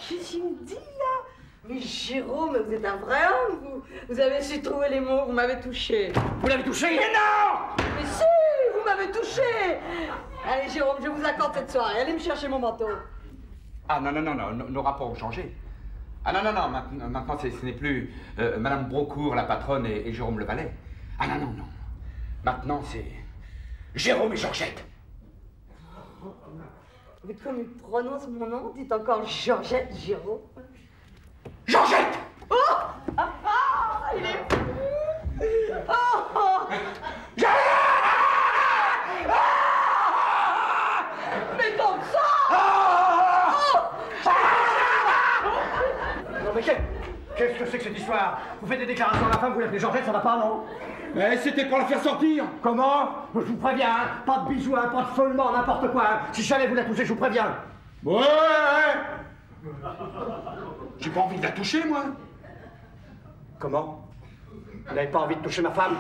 Qu'est-ce qu'il me dit là? Mais Jérôme, vous êtes un vrai homme, vous. Vous avez su trouver les mots, vous m'avez touché. Vous l'avez touché? Mais non! Mais si, vous m'avez touché. Allez Jérôme, je vous accorde cette soirée. Allez me chercher mon manteau. Ah non, nos rapports ont changé. Ah non, maintenant ce n'est plus Madame Brocourt, la patronne, et Jérôme le valet. Ah non. Maintenant c'est Jérôme et Georgette. Mais comme il prononce mon nom, dites encore Georgette, Jérôme. Georgette! Oh! Il est fou! Oh! Mais comme ça! Non mais qu'est-ce que c'est que cette histoire? Vous faites des déclarations à la femme, vous l'appelez Georgette, ça va pas, non? Mais c'était pour la faire sortir. Comment? Je vous préviens, hein, pas de bisous, hein, pas de feulement, n'importe quoi. Hein. Si jamais vous la touchez, je vous préviens. Ouais. J'ai pas envie de la toucher, moi. Comment? Vous n'avez pas envie de toucher ma femme?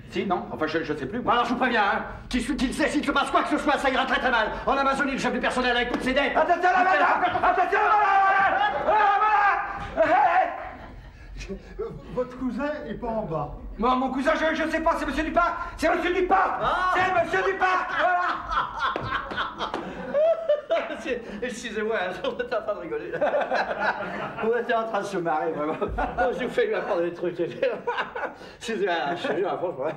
Si, non. Enfin, je sais plus, Bon, moi. alors je vous préviens, hein. Qu'il sait, s'il se passe quoi que ce soit, ça ira très très mal. En Amazonie, le chef du personnel avec toutes ses dettes. Attention là, Votre cousin est pas en bas. Moi, mon cousin, je sais pas, c'est Monsieur Duparc. C'est Monsieur Duparc. Ah. C'est Monsieur Duparc. Voilà. excusez-moi, on était en train de rigoler. On était en train de se marrer, vraiment. Je vous fais lui apprendre des trucs. Excusez-moi, je te jure, franchement.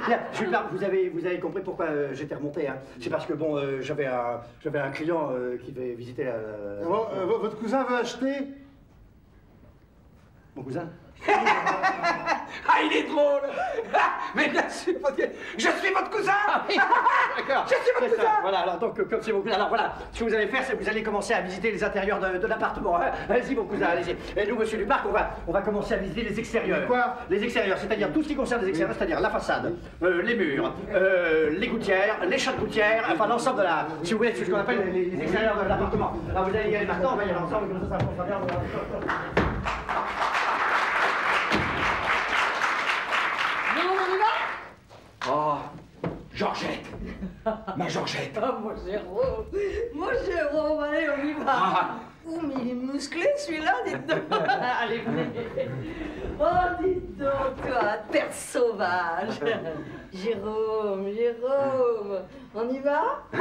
Bien, vous avez compris pourquoi j'étais remonté. Hein. C'est parce que, bon, j'avais un client qui devait visiter la... Votre cousin veut acheter? Mon cousin? Ah, il est drôle. Mais bien sûr, je suis votre cousin. D'accord. Je suis votre cousin. Voilà, alors donc, comme c'est mon cousin, alors voilà, ce que vous allez faire, c'est que vous allez commencer à visiter les intérieurs de l'appartement. Hein. Allez-y, mon cousin, allez-y. Et nous, monsieur Duparc, on va commencer à visiter les extérieurs. Quoi? Les extérieurs, c'est-à-dire tout ce qui concerne les extérieurs, c'est-à-dire la façade, les murs, les gouttières, les chats de gouttières, enfin l'ensemble de la... Si vous voulez, c'est ce qu'on appelle les extérieurs de l'appartement. Alors vous allez y aller maintenant, on va y aller ensemble, comme ça fonctionne bien. Oh, Georgette. Ma Georgette. Oh, mon Jérôme, allez, on y va. Ah. Oh, mais il est musclé, celui-là, dites donc. Allez, venez. Oh, dites donc, toi, terre sauvage. Jérôme, on y va? Hein?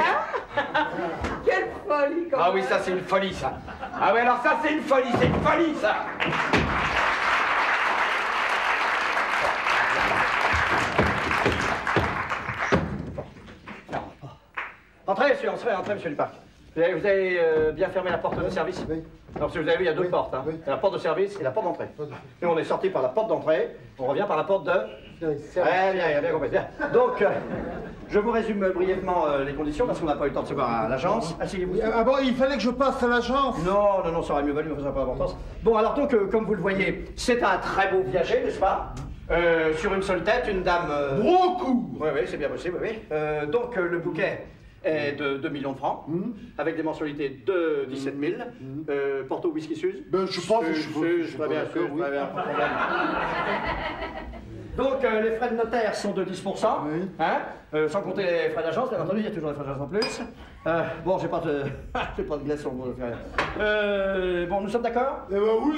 Quelle folie, quand Ah même. oui, ça c'est une folie, ça. Ah oui, alors ça c'est une folie, ça. Entrez, monsieur Duparc. Vous avez bien fermé la porte de service? Oui. Alors, si vous avez vu, il y a deux portes. Hein. Oui. Il y a la porte de service et la porte d'entrée. Et on est sorti par la porte d'entrée, on revient par la porte de... Très bien, il a bien compris. Bien. Donc, je vous résume brièvement les conditions, parce qu'on n'a pas eu le temps de se voir à l'agence. Asseyez-vous. Ah bon, il fallait que je passe à l'agence? Non, ça aurait mieux valu, mais ça n'a pas d'importance. Bon, alors donc, comme vous le voyez, c'est un très beau viager, n'est-ce pas? Sur une seule tête, une dame... Beaucoup. Oui, c'est bien possible, oui. Donc, le bouquet est de 2 millions de francs, avec des mensualités de 17 000. Porto Whisky Suze. Ben, je pense que Suze, très bien, Suze, très bien, pas de problème. Donc, les frais de notaire sont de 10%, Oui. hein, sans compter les frais d'agence, bien entendu, il y a toujours les frais d'agence en plus. Bon, j'ai pas de glaçon, bon, je fais rien. Bon, nous sommes d'accord? Eh ben oui,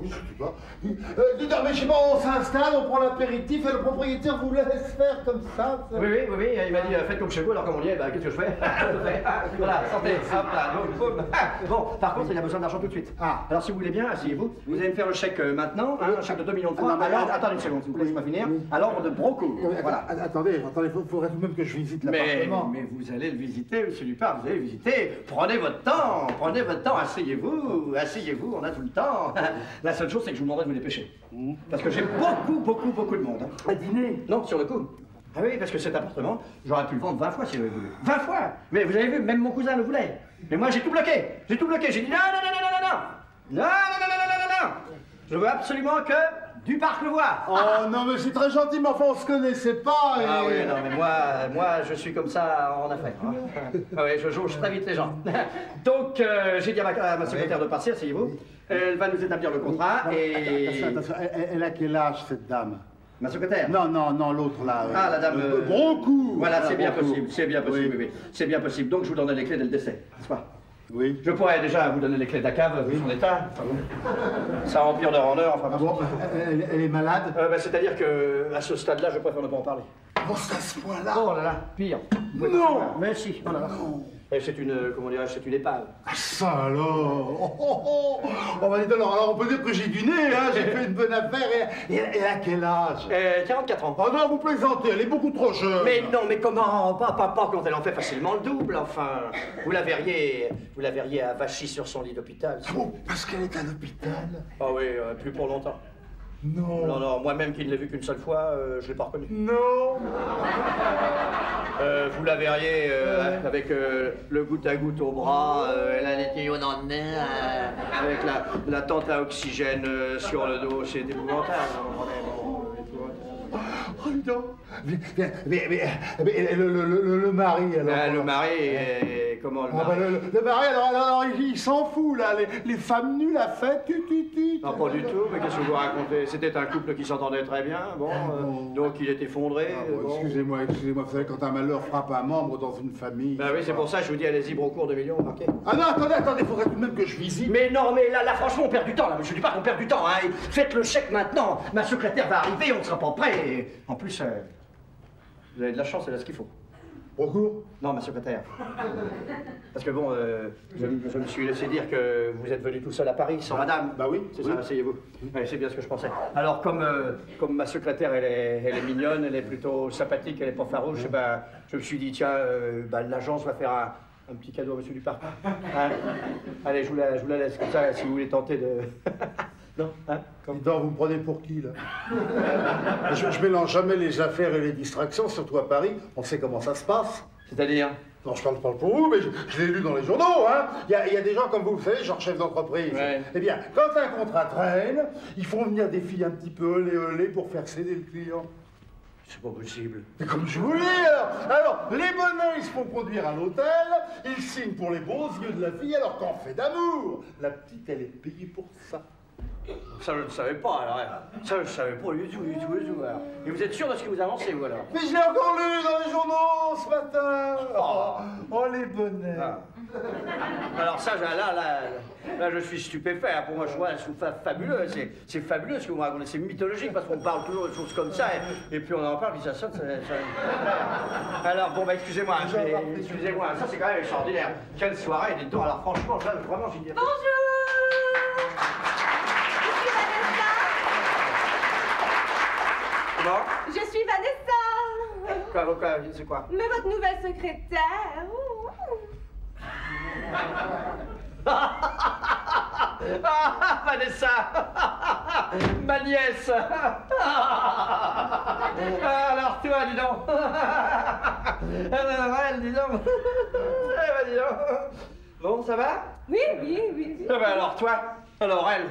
je sais pas. Non, mais je sais pas, on s'installe, on prend l'apéritif et le propriétaire vous laisse faire comme ça. Oui, il m'a dit, faites comme chez vous, alors comme on y est, bah, qu'est-ce que je fais? Voilà, santé, hop là, boum. Bon, par contre, il a besoin d'argent tout de suite. Ah. Alors, si vous voulez bien, asseyez-vous. Vous allez me faire le chèque maintenant, hein, un chèque de 2 millions de francs. Non, mais Alors, attendez une seconde, s'il vous plaît, laissez-moi finir. À l'ordre de Broco. Voilà. Attendez, faudrait tout de même que je visite l'appartement. Mais vous allez le visiter, monsieur Duparc, vous allez le visiter. Prenez votre temps, asseyez-vous, on a tout le temps. La seule chose, c'est que je vous demanderai de vous dépêcher. Parce que j'ai beaucoup de monde. Hein. À dîner? Non, sur le coup. Ah oui, parce que cet appartement, j'aurais pu le vendre 20 fois si j'avais voulu. 20 fois! Mais vous avez vu, même mon cousin le voulait. Mais moi, j'ai tout bloqué. J'ai dit non. Je veux absolument que Duparc le voie. Oh non, mais c'est très gentil, mais enfin, on se connaissait pas. Et... Ah oui, non, mais moi, je suis comme ça en affaires. Hein. Ah oui, je jauge très vite les gens. Donc, j'ai dit à ma secrétaire de partir, asseyez-vous. Elle va nous établir le contrat et... Attention, elle a quel âge, cette dame? Ma secrétaire? Non, l'autre là. Ah, la dame... Broco. Voilà, c'est bien Broco. possible, oui. C'est bien possible. Donc, je vous donne les clés dès le décès, n'est-ce pas? Oui. Je pourrais déjà vous donner les clés de la cave, vu son état. Ça empire d'heure en heure, enfin... Ah bon, elle est malade? C'est-à-dire que à ce stade-là, je préfère ne pas en parler. Oh, c'est à ce point-là? Oh là là, pire. Non. Mais si, oh là là. C'est une, comment dirais-je, c'est une épave. Ah, ça alors! Oh, bah, alors on peut dire que j'ai du nez, hein, j'ai fait une bonne affaire. Et elle a quel âge? 44 ans. Oh non, vous plaisantez, elle est beaucoup trop jeune. Mais non, mais comment? Pas quand elle en fait facilement le double, enfin. Vous la verriez avachie sur son lit d'hôpital. Ah bon, parce qu'elle est à l'hôpital? Ah oui, plus pour longtemps. Non. Non, moi-même qui ne l'ai vue qu'une seule fois, je l'ai pas reconnue. Non. Vous la verriez avec le goutte à goutte au bras, elle a les tuyaux dans le nez, avec la tente à oxygène sur le dos, c'est épouvantable. Oh non. Mais le mari alors? Le mari, comment le mari? Le mari alors il s'en fout là, les femmes nues, la fête, Non, pas du tout, mais qu'est-ce que vous racontez? C'était un couple qui s'entendait très bien, donc il est effondré. Bon. Excusez-moi, vous savez, quand un malheur frappe un membre dans une famille... Ben oui, c'est pour ça que je vous dis, allez-y, Brocourt, 2 millions, marqué. Ah non, attendez, faudrait tout de même que je visite. Mais non, mais là, franchement, on perd du temps, là, monsieur Duparc, on perd du temps, hein. Faites le chèque maintenant, ma secrétaire va arriver, on ne sera pas prêt. En plus, vous avez de la chance, elle a ce qu'il faut. Recours? Non, ma secrétaire. Parce que bon, je me suis laissé dire que vous êtes venu tout seul à Paris, sans madame. Bah oui. C'est ça, asseyez-vous. Ouais, c'est bien ce que je pensais. Alors, comme ma secrétaire, elle est mignonne, elle est plutôt sympathique, elle est pas farouche, et ben, je me suis dit, tiens, l'agence va faire un petit cadeau à monsieur Duparc. Hein? Allez, je vous la laisse comme ça, si vous voulez tenter de... Non, hein? Dis donc, vous me prenez pour qui, là? je mélange jamais les affaires et les distractions, surtout à Paris. On sait comment ça se passe. C'est-à-dire? Non, je parle pas pour vous, mais je l'ai lu dans les journaux, hein. Il y a des gens comme vous savez, genre chef d'entreprise. Ouais. Eh bien, quand un contrat traîne, ils font venir des filles un petit peu olé pour faire céder le client. C'est pas possible. Mais comme je vous le dis, alors, les bonnets, ils se font conduire à l'hôtel, ils signent pour les beaux yeux de la fille, alors qu'en fait d'amour, la petite, elle est payée pour ça. Ça, je ne savais pas, alors. Ça, je ne savais pas du tout, alors. Et vous êtes sûr de ce que vous avancez, vous, alors? Mais je l'ai encore lu dans les journaux ce matin. Oh les bonnets. Ah. Alors ça, là, je suis stupéfait. Pour moi, je vois, c'est fabuleux. C'est fabuleux ce que vous racontez. C'est mythologique parce qu'on parle toujours de choses comme ça et puis on en parle, puis ça sonne. Alors bon, bah excusez-moi, excusez-moi. Ça, c'est quand même extraordinaire. Quelle soirée, dites donc. Alors franchement, là, vraiment, j'ai dit. Bonjour. Je suis Vanessa. Quoi, c'est quoi? Mais votre nouvelle secrétaire. Vanessa. Ma nièce. Alors toi, dis donc. Alors elle, dis donc. Eh ben, dis donc. Bon, ça va? Oui. Eh ben alors toi, alors elle.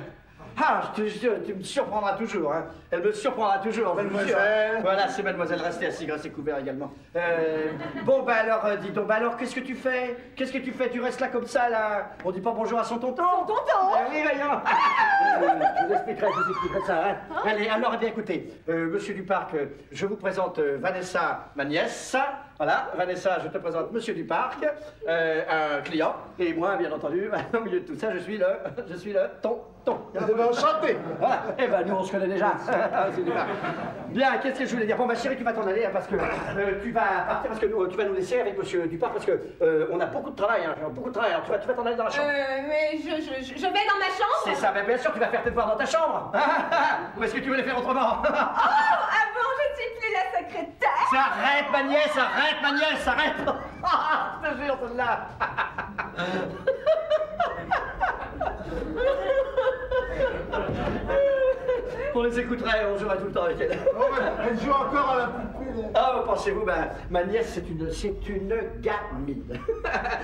Ah, je te jure, tu me surprendras toujours, hein. Elle me surprendra toujours, mademoiselle. Voilà, c'est mademoiselle, restez assis, restez couvert également. Bon, bah alors, dis donc, bah alors, qu'est-ce que tu fais? Qu'est-ce que tu fais? Tu restes là comme ça, là? On dit pas bonjour à son tonton? Son tonton? Oui, voyons. Je vous expliquerai ça, hein. Allez, alors, eh bien, écoutez, monsieur Duparc, je vous présente Vanessa, ma nièce. Voilà, Vanessa, je te présente monsieur Duparc, un client, et moi, bien entendu, au milieu de tout ça, je suis le tonton. Enchanté. Voilà, eh ben nous on se connaît déjà. C'est Duparc. Bien, qu'est-ce que je voulais dire? Bon, ma chérie, tu vas t'en aller, hein, parce que tu vas partir, parce que tu vas nous laisser avec monsieur Duparc, parce que on a beaucoup de travail, hein, beaucoup de travail. Alors, tu vas t'en aller dans la chambre. Mais je vais dans ma chambre. C'est ça, mais bien sûr, tu vas faire tes devoirs dans ta chambre. Ou est-ce que tu veux les faire autrement? Oh, avant, je ne suis plus la secrétaire. Arrête, ma nièce, arrête. Je te jure, celle-là. On les écouterait, on jouerait tout le temps avec elle. Oh, elle joue encore à la poupée. Ah, pensez-vous, ma nièce, c'est une gamine.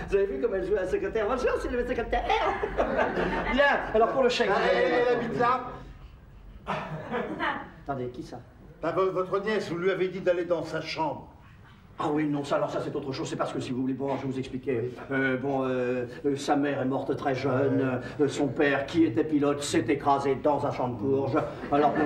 Vous avez vu comme elle joue à la secrétaire? Bonjour, c'est le secrétaire. Bien, alors pour le chèque. Elle habite là. Attendez, qui ça? Bah, votre nièce, vous lui avez dit d'aller dans sa chambre. Ah oui, non, ça, alors ça c'est autre chose, c'est parce que si vous voulez, bon, je vais vous expliquer. Sa mère est morte très jeune, son père, qui était pilote, s'est écrasé dans un champ de courge. Alors bon,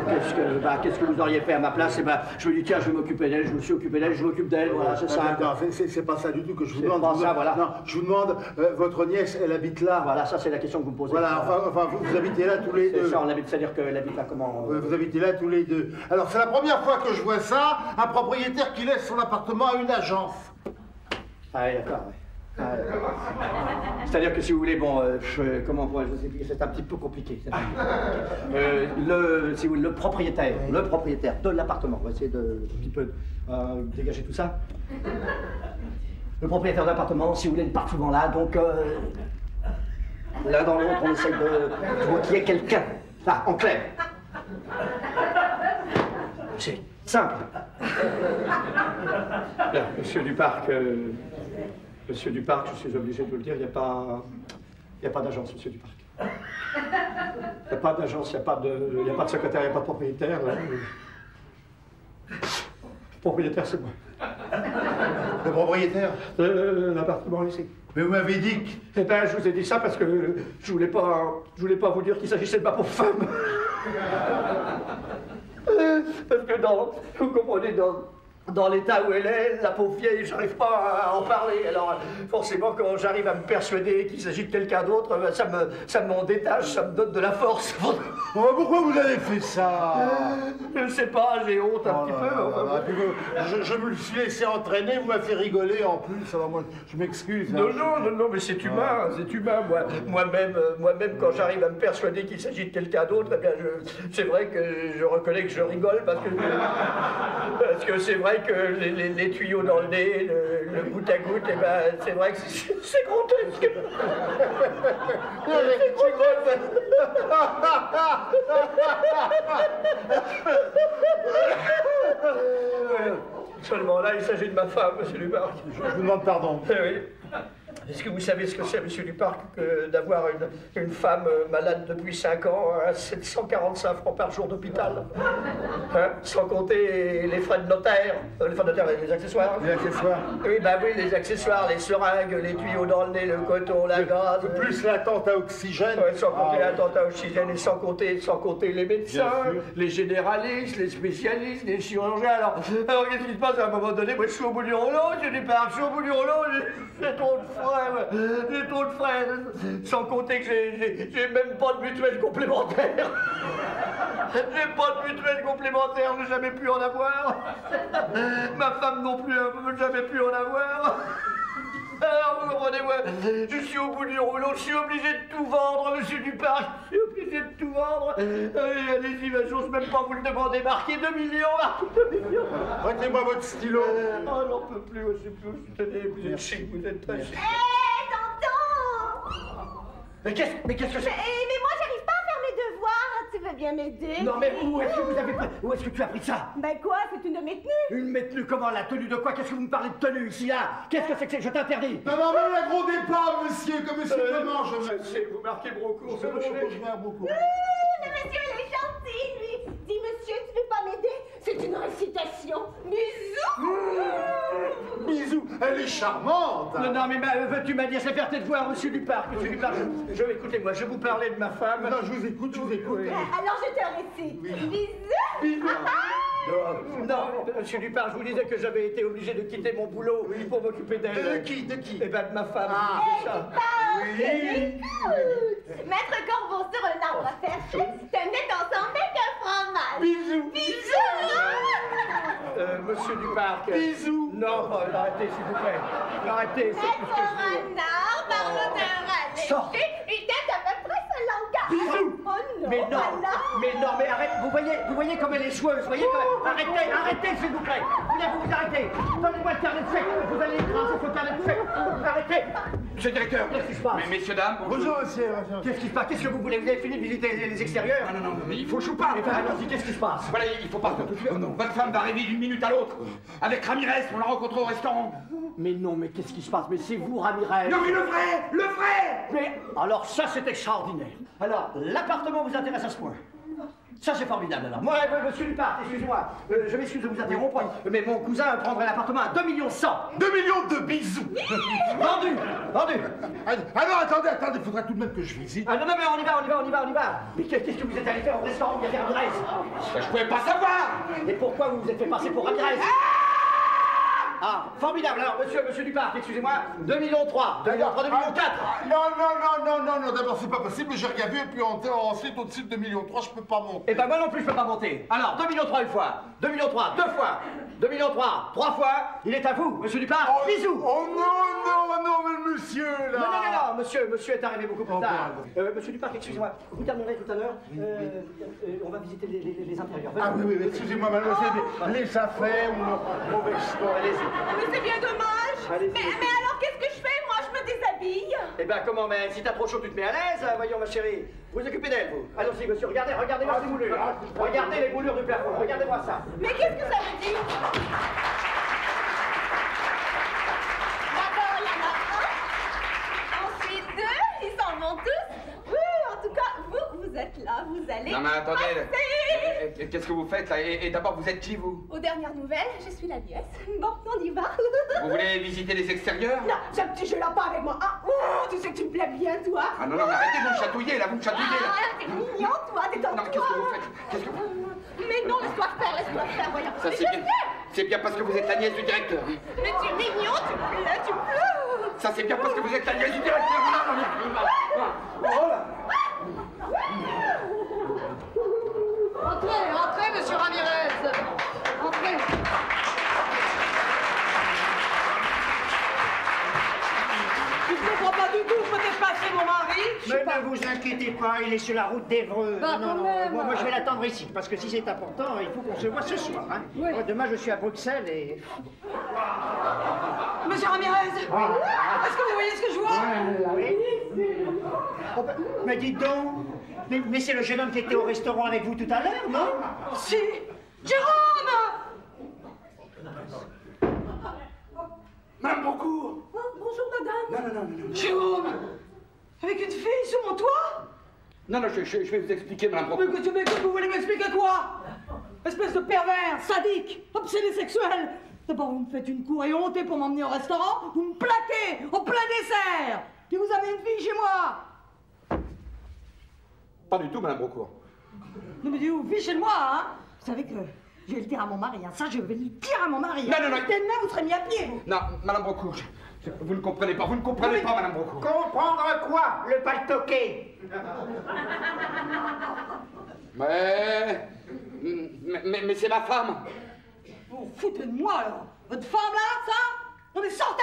qu'est-ce que vous auriez fait à ma place? Eh ben, je lui ai dit, tiens, je vais m'occuper d'elle, je me suis occupé d'elle, je m'occupe d'elle, voilà, c'est ça. Non, c'est pas ça du tout que je vous demande. C'est pas ça, voilà. Non, je vous demande, votre nièce, elle habite là. Voilà, ça c'est la question que vous me posez. Voilà, enfin vous habitez là tous les deux. C'est ça, on habite, c'est-à-dire qu'elle habite là comment? Vous habitez là tous les deux. Alors c'est la première fois que je vois ça, un propriétaire qui laisse son appartement à une agence. Ah oui, d'accord, oui. Ah, c'est-à-dire que si vous voulez, bon, comment pourrais-je vous expliquer? C'est un petit peu compliqué. Si vous voulez, le propriétaire de l'appartement, on va essayer de un petit peu dégager tout ça. Le propriétaire de l'appartement, si vous voulez, n'est pas souvent là, donc l'un dans l'autre, on essaye de qu'il y ait quelqu'un. Là, en clair. C'est simple. Bien, monsieur Duparc, je suis obligé de vous le dire, il n'y a pas d'agence, monsieur Duparc. Il n'y a pas d'agence, il n'y a pas de secrétaire, il n'y a pas de propriétaire. Le propriétaire, c'est moi. Le propriétaire? L'appartement ici. Mais vous m'avez dit que... Eh ben, je vous ai dit ça parce que je voulais pas vous dire qu'il s'agissait de ma pauvre femme. Parce que vous comprenez, dans l'état où elle est, la pauvre vieille, j'arrive pas à en parler. Alors, forcément, quand j'arrive à me persuader qu'il s'agit de quelqu'un d'autre, ça m'en détache, ça me donne de la force. Pourquoi vous avez fait ça? Je sais pas, j'ai honte un petit peu. Je me suis laissé entraîner, vous m'avez fait rigoler en plus, alors moi, je m'excuse. Non, mais c'est humain, c'est humain. Moi-même, quand j'arrive à me persuader qu'il s'agit de quelqu'un d'autre, eh bien, c'est vrai que je reconnais que je rigole parce que c'est vrai que les tuyaux dans le nez, le goutte à goutte, eh ben, c'est vrai que c'est grotesque. C'est grotesque. Seulement là, il s'agit de ma femme, monsieur Duparc. Je vous demande pardon. Oui. Est-ce que vous savez ce que c'est, monsieur Duparc, que d'avoir une femme malade depuis 5 ans à 745 francs par jour d'hôpital, hein, sans compter les frais de notaire, les accessoires. Les accessoires? Oui, bah oui, les accessoires, les seringues, les tuyaux dans le nez, le coton, la gaze. Plus la tente à oxygène. Ouais, sans compter la tente à oxygène et sans compter les médecins, les généralistes, les spécialistes, les chirurgiens. Alors qu'est-ce qui se passe à un moment donné? Moi, je suis au bout du rouleau, monsieur Duparc, je suis au bout du rouleau, j'ai trop de frais. J'ai trop de frais, sans compter que j'ai même pas de mutuelle complémentaire. J'ai pas de mutuelle complémentaire, j'ai jamais pu en avoir. Ma femme non plus, n'a jamais pu en avoir. Alors, vous comprenez, moi, je suis au bout du rouleau, je suis obligé de tout vendre, monsieur Duparc, je suis obligé de tout vendre. Allez-y, j'ose même pas vous le demander, marquez 2 millions, marquez 2 millions. Prêtez-moi votre stylo. Oh, j'en peux plus, moi, je sais plus, tenez, vous êtes chic, vous êtes très chic. Hé, tonton! Mais qu'est-ce que c'est? Mais moi, j'arrive pas à faire mes devoirs, tu veux bien m'aider? Non, mais où est-ce que tu as pris ça? Ben quoi, c'est une de mes tenues? Une mes tenues, comment? La tenue de quoi? Qu'est-ce que vous me parlez de tenue ici, là? Qu'est-ce que c'est que je t'interdis? Non, mais la gros départ, monsieur, comme monsieur comment je sais, vous marquez Brocourt, c'est je mets un Brocourt. Le monsieur, il est gentil, lui. Dis, monsieur, tu veux pas m'aider? C'est une récitation. Bisous! Bisous, elle est charmante. Non, mais veux-tu m'as dit, c'est faire tes devoirs, monsieur Duparc. Monsieur Duparc, écoutez-moi, je vous parlais de ma femme. Non, je vous écoute. Alors, je te récite. Oui. Bisous! Non, monsieur Duparc, je vous disais que j'avais été obligé de quitter mon boulot pour m'occuper d'elle. De qui? Eh ben, de ma femme. Hey, ça. écoute! Mettre corbeau sur un arbre à faire chier, te mettre ensemble avec un fromage. Bisous. Monsieur Duparc. Bisous. Non, arrêtez, s'il vous plaît. Arrêtez, c'est Mettre tout ce que je veux. un arbre, parle d'un Sors. il tête à peu près ce langage. Bisous. Oh non, Mais non, mais arrête, vous voyez comme elle est joueuse, vous voyez comme... Arrêtez, s'il vous plaît. Vous arrêtez. Donnez-moi le carnet de chèque, vous allez écraser ce carnet de chèque. Arrêtez. Monsieur le directeur. Qu'est-ce qui se passe? Mais messieurs, dames, Bonjour, monsieur. Qu'est-ce qui se passe? Qu'est-ce que vous voulez? Vous avez fini de visiter les extérieurs? Non, mais il faut que je vous parle. Eh ben, allons-y, qu'est-ce qui se passe? Voilà, il faut partir tout de suite. Votre femme va arriver d'une minute à l'autre. Avec Ramirez, on l'a rencontré au restaurant. Mais non, mais qu'est-ce qui se passe? Mais c'est vous, Ramirez. Non, mais le vrai. Mais alors ça, c'est extraordinaire. Alors, l'appartement vous intéresse à ce point? Ça, c'est formidable, alors. Moi, monsieur Duparc, excusez-moi, je m'excuse de vous interrompre, mais mon cousin prendrait l'appartement à 2 millions 100. 2 millions de bisous. Vendu. Alors, attendez, faudra tout de même que je visite. Ah non, mais on y va. Mais qu'est-ce que vous êtes allé faire au restaurant où il y avait Ramirez? Je pouvais pas savoir. Et pourquoi vous vous êtes fait passer pour Ramirez? Ah, formidable. Alors, monsieur Duparc, excusez-moi, 2 millions 3, 2 millions 3, 2 millions 4. Non, d'abord, c'est pas possible, j'ai rien vu, et puis ensuite, au-dessus de 2 millions 3, je peux pas monter. Eh ben, moi non plus, je peux pas monter. Alors, 2 millions 3 une fois, 2 millions 3 deux fois, 2 millions 3 trois fois, il est à vous, monsieur Duparc, bisous. Oh non, mais le monsieur, là. Non, monsieur est arrivé beaucoup plus tard. Monsieur Duparc, excusez-moi, vous terminerez tout à l'heure, on va visiter les intérieurs. Ah oui, excusez-moi, mademoiselle, les affaires ou mon veston. Allez-y. Mais c'est bien dommage. Allez-y. Mais alors, qu'est-ce que je fais? Moi, je me déshabille. Eh ben, comment, mais si t'as trop chaud, tu te mets à l'aise, voyons, ma chérie. Vous vous occupez d'elle, vous. Allons-y, monsieur, regardez-moi ces moulures. Regardez les moulures du plafond, regardez-moi ça. Mais qu'est-ce que ça veut dire? D'abord, il y en a un. Ensuite, 2. Ils s'en vont tous. Oui, en tout cas, vous êtes là. Vous allez... Non, mais attendez. passer. Qu'est-ce que vous faites là? Et d'abord, vous êtes qui, vous? Aux dernières nouvelles, je suis la nièce. Bon, on y va. Vous voulez visiter les extérieurs? Non, ce petit jeu-là pas avec moi. Ah, tu sais que tu me plais bien, toi. Ah non, mais arrêtez de me chatouiller, là, vous me chatouillez, là. Ah, t'es mignon, toi, détends-toi. Non, qu'est-ce que vous faites? Mais non, laisse-toi faire, voyons. Ça, Mais c'est je bien. sais, C'est bien parce que vous êtes la nièce du directeur. Hein. Mais tu es mignon, tu pleures. Ça, c'est bien parce que vous êtes la nièce du directeur. Oh là. Entrez, entrez, monsieur Ramirez. Entrez. Je ne comprends pas du tout, peut-être pas c'est mon mari. Mais ne vous inquiétez pas, il est sur la route d'Évreux. Bah, non, quand non, même. moi je vais l'attendre ici, parce que si c'est important, il faut qu'on se voit ce soir. Hein. Oui. Moi, demain, je suis à Bruxelles et... Monsieur Ramirez, est-ce que vous voyez ce que je vois? Oui. Oh, bah, mais dites donc, mais c'est le jeune homme qui était au restaurant avec vous tout à l'heure, non? Si, Jérôme! Madame Brocourt. Oh, bonjour, madame. Non. Jérôme, avec une fille sur mon toit? Non, je vais vous expliquer, Madame Brocourt. Mais écoute, vous voulez m'expliquer quoi? Espèce de pervers, sadique, obsédé sexuel. D'abord, vous me faites une cour et hontée pour m'emmener au restaurant, vous me plaquez au plein dessert. Puis vous avez une fille chez moi. Pas du tout, Madame Brocourt. Non mais vous, fille chez moi, hein? Vous savez que je vais le dire à mon mari, hein. Ça, je vais le dire à mon mari. Non. Demain, vous serez mis à pied, vous. Non, Madame Brocourt, vous ne comprenez pas, Madame Brocourt. Comprendre quoi? Le paltoqué. Mais c'est ma femme. Vous vous foutez de moi, alors? Votre femme, là, ça? Non mais sortez!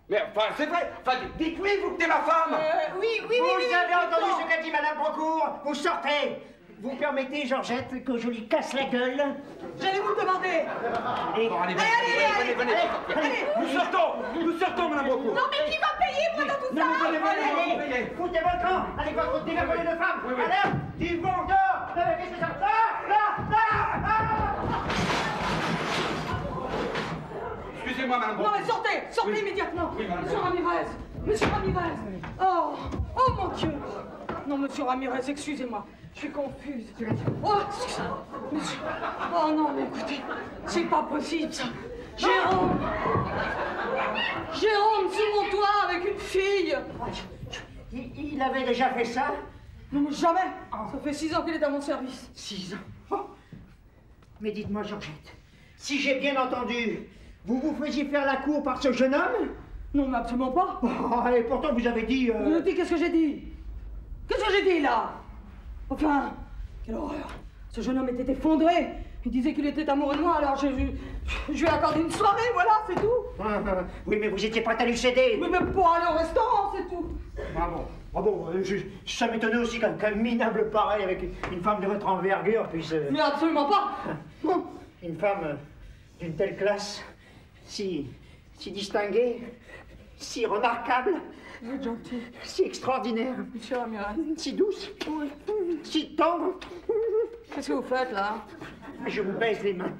Mais enfin, c'est vrai. Enfin, dites-lui, vous que t'es ma femme. Oui. Vous avez entendu ce qu'a dit Madame Brocourt? Vous sortez. Vous permettez, Georgette, que je lui casse la gueule? J'allais vous le demander. Et... Bon, allez, venez. Nous sortons, Madame Brocourt. Non, mais qui va payer, moi, dans tout ça? Allez, foutez votre camp. Allez, votre dégagolé de femmes. Oui. Alors, du bon dehors. Qu'est-ce que c'est ça? Excusez-moi, Madame Non Brocourt. mais sortez Oui. immédiatement. Oui, madame. Monsieur Ramirez. Oh mon Dieu. Non, monsieur Ramirez, excusez-moi. Je suis confuse. Oh, excusez-moi. Monsieur... Oh non, mais écoutez, c'est pas possible ça. Jérôme sous mon toit avec une fille. Il avait déjà fait ça? Non mais jamais. Ça fait 6 ans qu'il est à mon service. 6 ans. Oh. Mais dites-moi, Georgette, si j'ai bien entendu, vous vous faisiez faire la cour par ce jeune homme? Non mais absolument pas. Oh, et pourtant vous avez dit... Vous avez dit qu'est-ce que j'ai dit? Qu'est-ce que j'ai dit là? Enfin, quelle horreur. Ce jeune homme était effondré. Il disait qu'il était amoureux de moi, alors je lui ai accordé une soirée, voilà, c'est tout. Oui, mais vous étiez prête à lui céder. Mais même pour aller au restaurant, c'est tout. Ça m'étonnait aussi qu'un minable pareil avec une femme de votre envergure puisse... Mais absolument pas. Non. Une femme d'une telle classe, si distinguée, si remarquable, Vous êtes gentil. si extraordinaire, Monsieur Ramirez. si douce, si tendre. Qu'est-ce que vous faites là? Je vous baise les mains,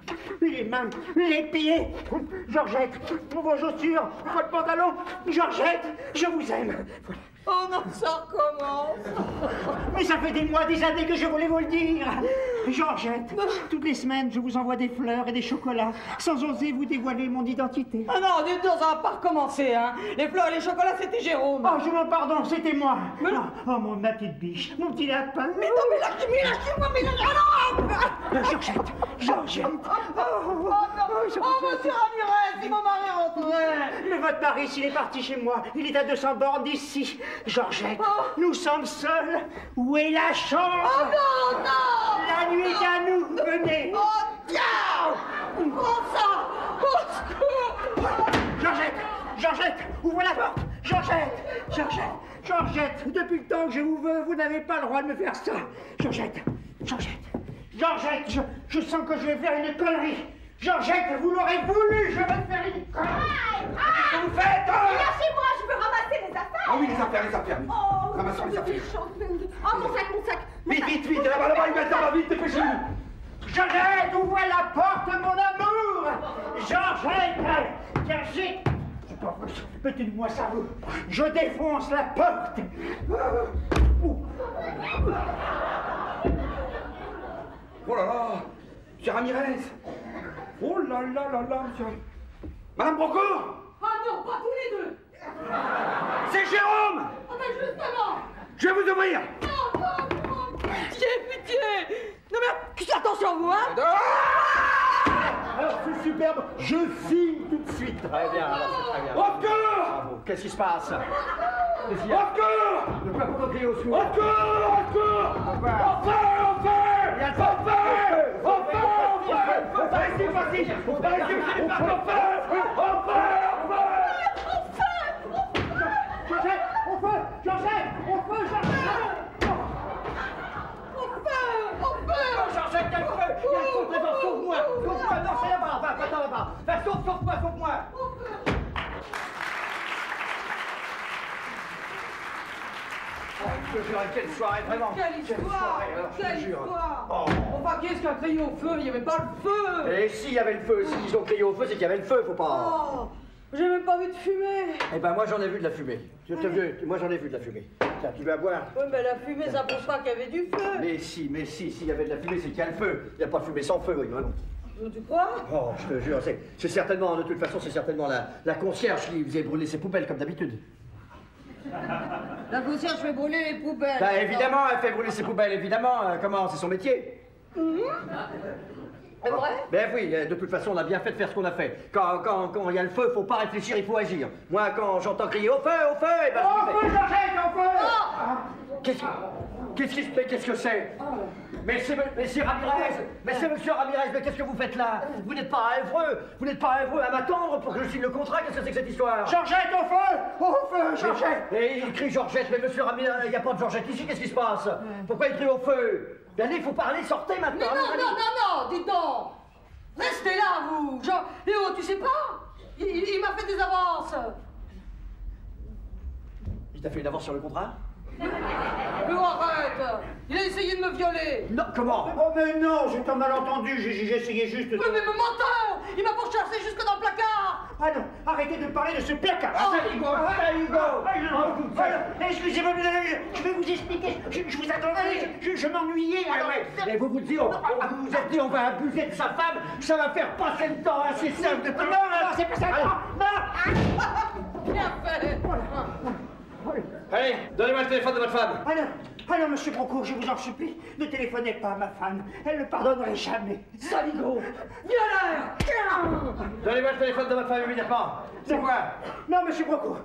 les pieds. Georgette, vos chaussures, votre pantalon. Georgette, je vous aime. Oh non, ça recommence. Mais ça fait des mois, des années que je voulais vous le dire. Georgette, toutes les semaines, je vous envoie des fleurs et des chocolats, sans oser vous dévoiler mon identité. Ah non, dites donc, ça va pas recommencer, hein. Les fleurs et les chocolats, c'était Jérôme. Oh, je m'en pardonne, c'était moi. Mais non. Oh, ma petite biche, mon petit lapin. Mais non, mais lâchez-moi, mais lâchez-moi. Ah non. Georgette. Oh, monsieur Ramirez, si mon mari rentrait. Mais votre mari, s'il est parti chez moi, il est à 200 bornes d'ici. Georgette, nous sommes seuls. Où est la chambre? Oh non, non. La nuit est à nous, venez. Oh, tiens. Prends ça. Au secours. Georgette, ouvre la porte. Georgette, depuis le temps que je vous veux, vous n'avez pas le droit de me faire ça. Georgette, je sens que je vais faire une connerie. Georgette, vous l'aurez voulu, je vais faire une connerie. Qu'est-ce que vous faites? Lâchez-moi, je veux ramasser les affaires. Ah oui, les affaires. Oh, Ramassons les affaires. Oh, mon sac. Vite, là-bas, vite, dépêchez-vous. Georgette, ouvre la porte, mon amour. Georgette, mettez-moi ça, vous. Je défonce la porte. Oh là là, monsieur Ramirez. Oh là là, monsieur. Madame Brocourt. Ah non, pas tous les deux. C'est Jérôme. Ah mais justement. Je vais vous ouvrir. Non, pitié. Non mais attention vous, hein. Ah alors c'est superbe, je signe tout de suite. Très bien, alors c'est très bien. Encore! Bravo. Qu'est-ce qui se passe? Qu'est-ce qu'il y a? Encore! De quoi vous criez au secours? Encore! Sauve-moi! Non, c'est là-bas! Attends là-bas! Sauve-moi! Je te jure, quelle soirée, vraiment! Quelle histoire! Quelle histoire! Oh. Enfin, qui est-ce qui a crié au feu? Il n'y avait pas le feu! Et s'il y avait le feu, s'ils ont crié au feu, c'est qu'il y avait le feu, faut pas... Oh! J'ai même pas vu de fumée! Eh ben moi j'en ai vu de la fumée. Moi j'en ai vu de la fumée. Tiens, tu vas boire. Oui, mais la fumée, ça prouve pas qu'il y avait du feu! Mais si, s'il y avait de la fumée, c'est qu'il y a le feu. Il n'y a pas de fumée sans feu, oui, vraiment. Tu crois? Oh, je te jure, c'est certainement, de toute façon, c'est certainement la concierge qui faisait brûler ses poubelles comme d'habitude. La concierge fait brûler les poubelles! Bah évidemment, elle fait brûler ses poubelles, évidemment. Comment? C'est son métier. C'est vrai? Ben oui, de toute façon, on a bien fait de faire ce qu'on a fait. Quand il y a le feu, faut pas réfléchir, il faut agir. Moi, quand j'entends crier au feu, eh ben Au feu, j'arrête, au feu! Qu'est-ce que c'est? Mais c'est Ramirez! Mais c'est monsieur Ramirez, mais qu'est-ce que vous faites là? Vous n'êtes pas à Évreux! Vous n'êtes pas à Évreux à m'attendre pour que je signe le contrat? Qu'est-ce que c'est que cette histoire? Georgette, au feu! Au feu, Georgette! Et il crie Georgette, mais monsieur Ramirez, il n'y a pas de Georgette ici, qu'est-ce qui se passe? Pourquoi il crie au feu? Bien, il faut parler, sortez maintenant! Mais non, dis donc! Restez là, vous! Léo, tu sais pas? Il m'a fait des avances! Il t'a fait une avance sur le contrat? Léo, arrête! Il a essayé de me violer! Non, comment? Oh mais non, j'ai un malentendu, j'ai essayé juste de... Oui, mais me menteur! Il m'a pourchassé jusque dans le placard! Ah non, arrêtez de parler de ce placard! Excusez-moi, je vais vous expliquer, je vous attendais, je m'ennuyais. Et vous vous êtes dit, on va abuser de sa femme, ça va faire passer le temps assez simple de... Non, c'est pas ça, non! Bien fait! Allez, donnez-moi le téléphone de votre femme. Ah non, monsieur Brocourt, je vous en supplie, ne téléphonez pas à ma femme, elle ne pardonnerait jamais. Saligo! Violeur! Donnez-moi le téléphone de votre femme immédiatement. C'est quoi? Non, monsieur Brocourt,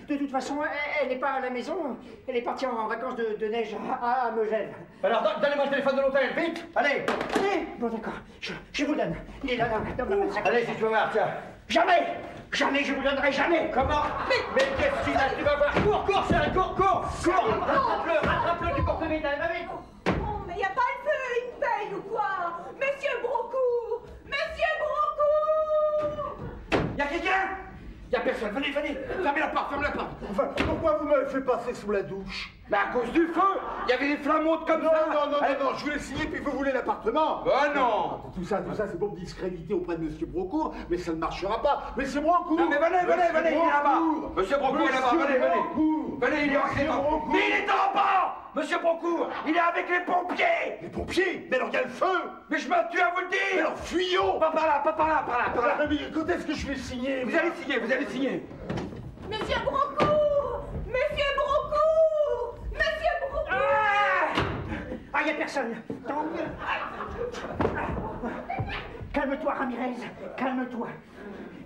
de toute façon, elle n'est pas à la maison, elle est partie en vacances de neige à Megève. Alors, donnez-moi le téléphone de l'hôtel, vite. Allez. Bon, d'accord, je vous le donne. Il est là, dans ma sac. Allez, si tu veux voir, tiens. Jamais, je vous donnerai jamais. Comment? Mais qu'est-ce qu'il a? Tu vas voir. Cours, c'est cours. Rattrape-le, tu cours vite, allez, va vite. Oh, mais y a pas le feu, il me paye ou quoi? Monsieur Brocourt! Y'a quelqu'un? Y'a personne, venez, fermez la porte, Enfin, pourquoi vous m'avez fait passer sous la douche? Mais à cause du feu, il y avait des flammes comme Non, ça. non, je voulais signer, puis vous voulez l'appartement. Bah non. Tout ça, c'est pour me discréditer auprès de Monsieur Brocourt, mais ça ne marchera pas. Monsieur Brocourt! Non mais venez, il est là-bas. Monsieur Brocourt est là-bas, venez. Venez, il est rentré dans... Mais il est en bas. Monsieur Brocourt, il est avec les pompiers. Les pompiers? Mais alors il y a le feu! Mais je me tue à vous le Mais dire. alors fuyons! Pas par là. Mais quand est-ce que je vais signer? Vous allez signer. Monsieur Brocourt! Ah, il n'y a personne! Tant mieux! Calme-toi, Ramirez, calme-toi.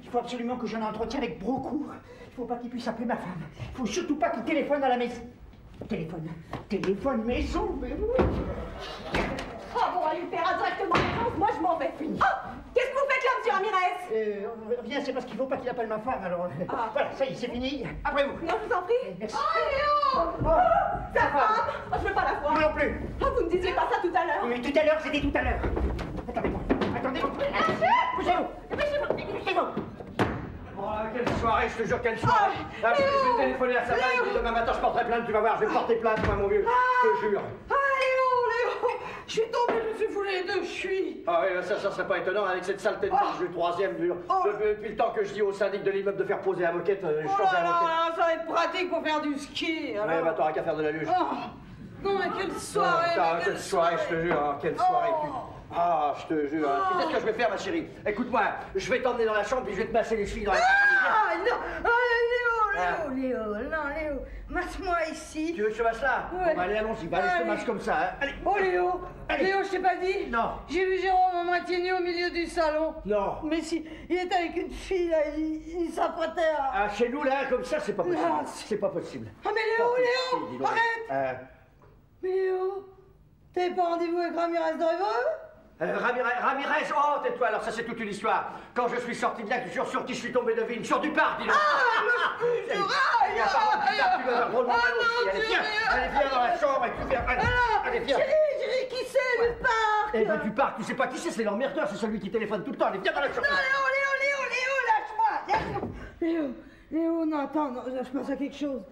Il faut absolument que je l'entretienne avec Brocourt. Il ne faut pas qu'il puisse appeler ma femme. Il ne faut surtout pas qu'il téléphone à la maison. Téléphone maison, mais oui! Oh bon, allez faire directement la France, moi je m'en vais. Oh! Qu'est-ce que vous faites là, monsieur Ramirez? Rien, c'est parce qu'il ne faut pas qu'il appelle ma femme, alors... Voilà, ça y est, c'est fini. Après vous. Non, je vous en prie. Merci. Oh, Léo! Sa femme! Oh, je veux pas la voir. Moi non plus. Oh, vous ne disiez pas ça tout à l'heure. Mais tout à l'heure, c'était tout à l'heure. Attendez-moi. Poussez-vous. Oh, quelle soirée, je te jure, quelle soirée. Là, je vais téléphoner à sa femme, et demain matin, je porterai plainte, tu vas voir, je vais porter plainte, moi, mon vieux. Je te jure. Ah, Léo! Je suis tombée, je me suis foulé les deux chevilles! Ah oui, ça serait pas étonnant avec cette saleté de marche du troisième. Depuis le temps que je dis au syndic de l'immeuble de faire poser la moquette, je change la moquette. Ça va être pratique pour faire du ski! Ouais, bah t'auras qu'à faire de la luge. Non, mais quelle soirée! Quelle soirée, je te jure, hein, quelle soirée. Ah, je te jure. Tu sais ce que je vais faire, ma chérie? Écoute-moi, je vais t'emmener dans la chambre, puis je vais te masser les chevilles dans la chambre. Ah, non! Ah, Léo! Léo, non, Léo, masse-moi ici. Tu veux que je te masse là? Ouais. Bon, allez, allons-y, bah, allez, je te masse comme ça, hein. Allez. Oh, Léo, Allez. Léo, je t'ai pas dit? Non. J'ai vu Jérôme à moitié nu au milieu du salon. Non. Mais si, il était avec une fille, là, il s'apprêtait à... Ah, chez nous, là, comme ça, c'est pas possible. Non. C'est pas possible. Ah, mais Léo, Pas Léo, possible, dis donc. arrête. Mais Léo, t'avais pas rendez-vous avec Ramirez d'Evreux? Ramirez, oh, tais-toi, alors ça c'est toute une histoire. Quand je suis sorti de là, sur qui je suis tombé de ville, sur du parc, dis donc. Tu vas avoir drôlement mal aussi. Allez, viens dans la chambre et tu viens. Allez, viens. Chérie, qui c'est, du parc? Eh ben, du parc, tu sais pas qui c'est l'emmerdeur, c'est celui qui téléphone tout le temps. Allez, viens dans la chambre. Non, Léo, lâche-moi. Léo, non, attends, non, je pense à quelque chose.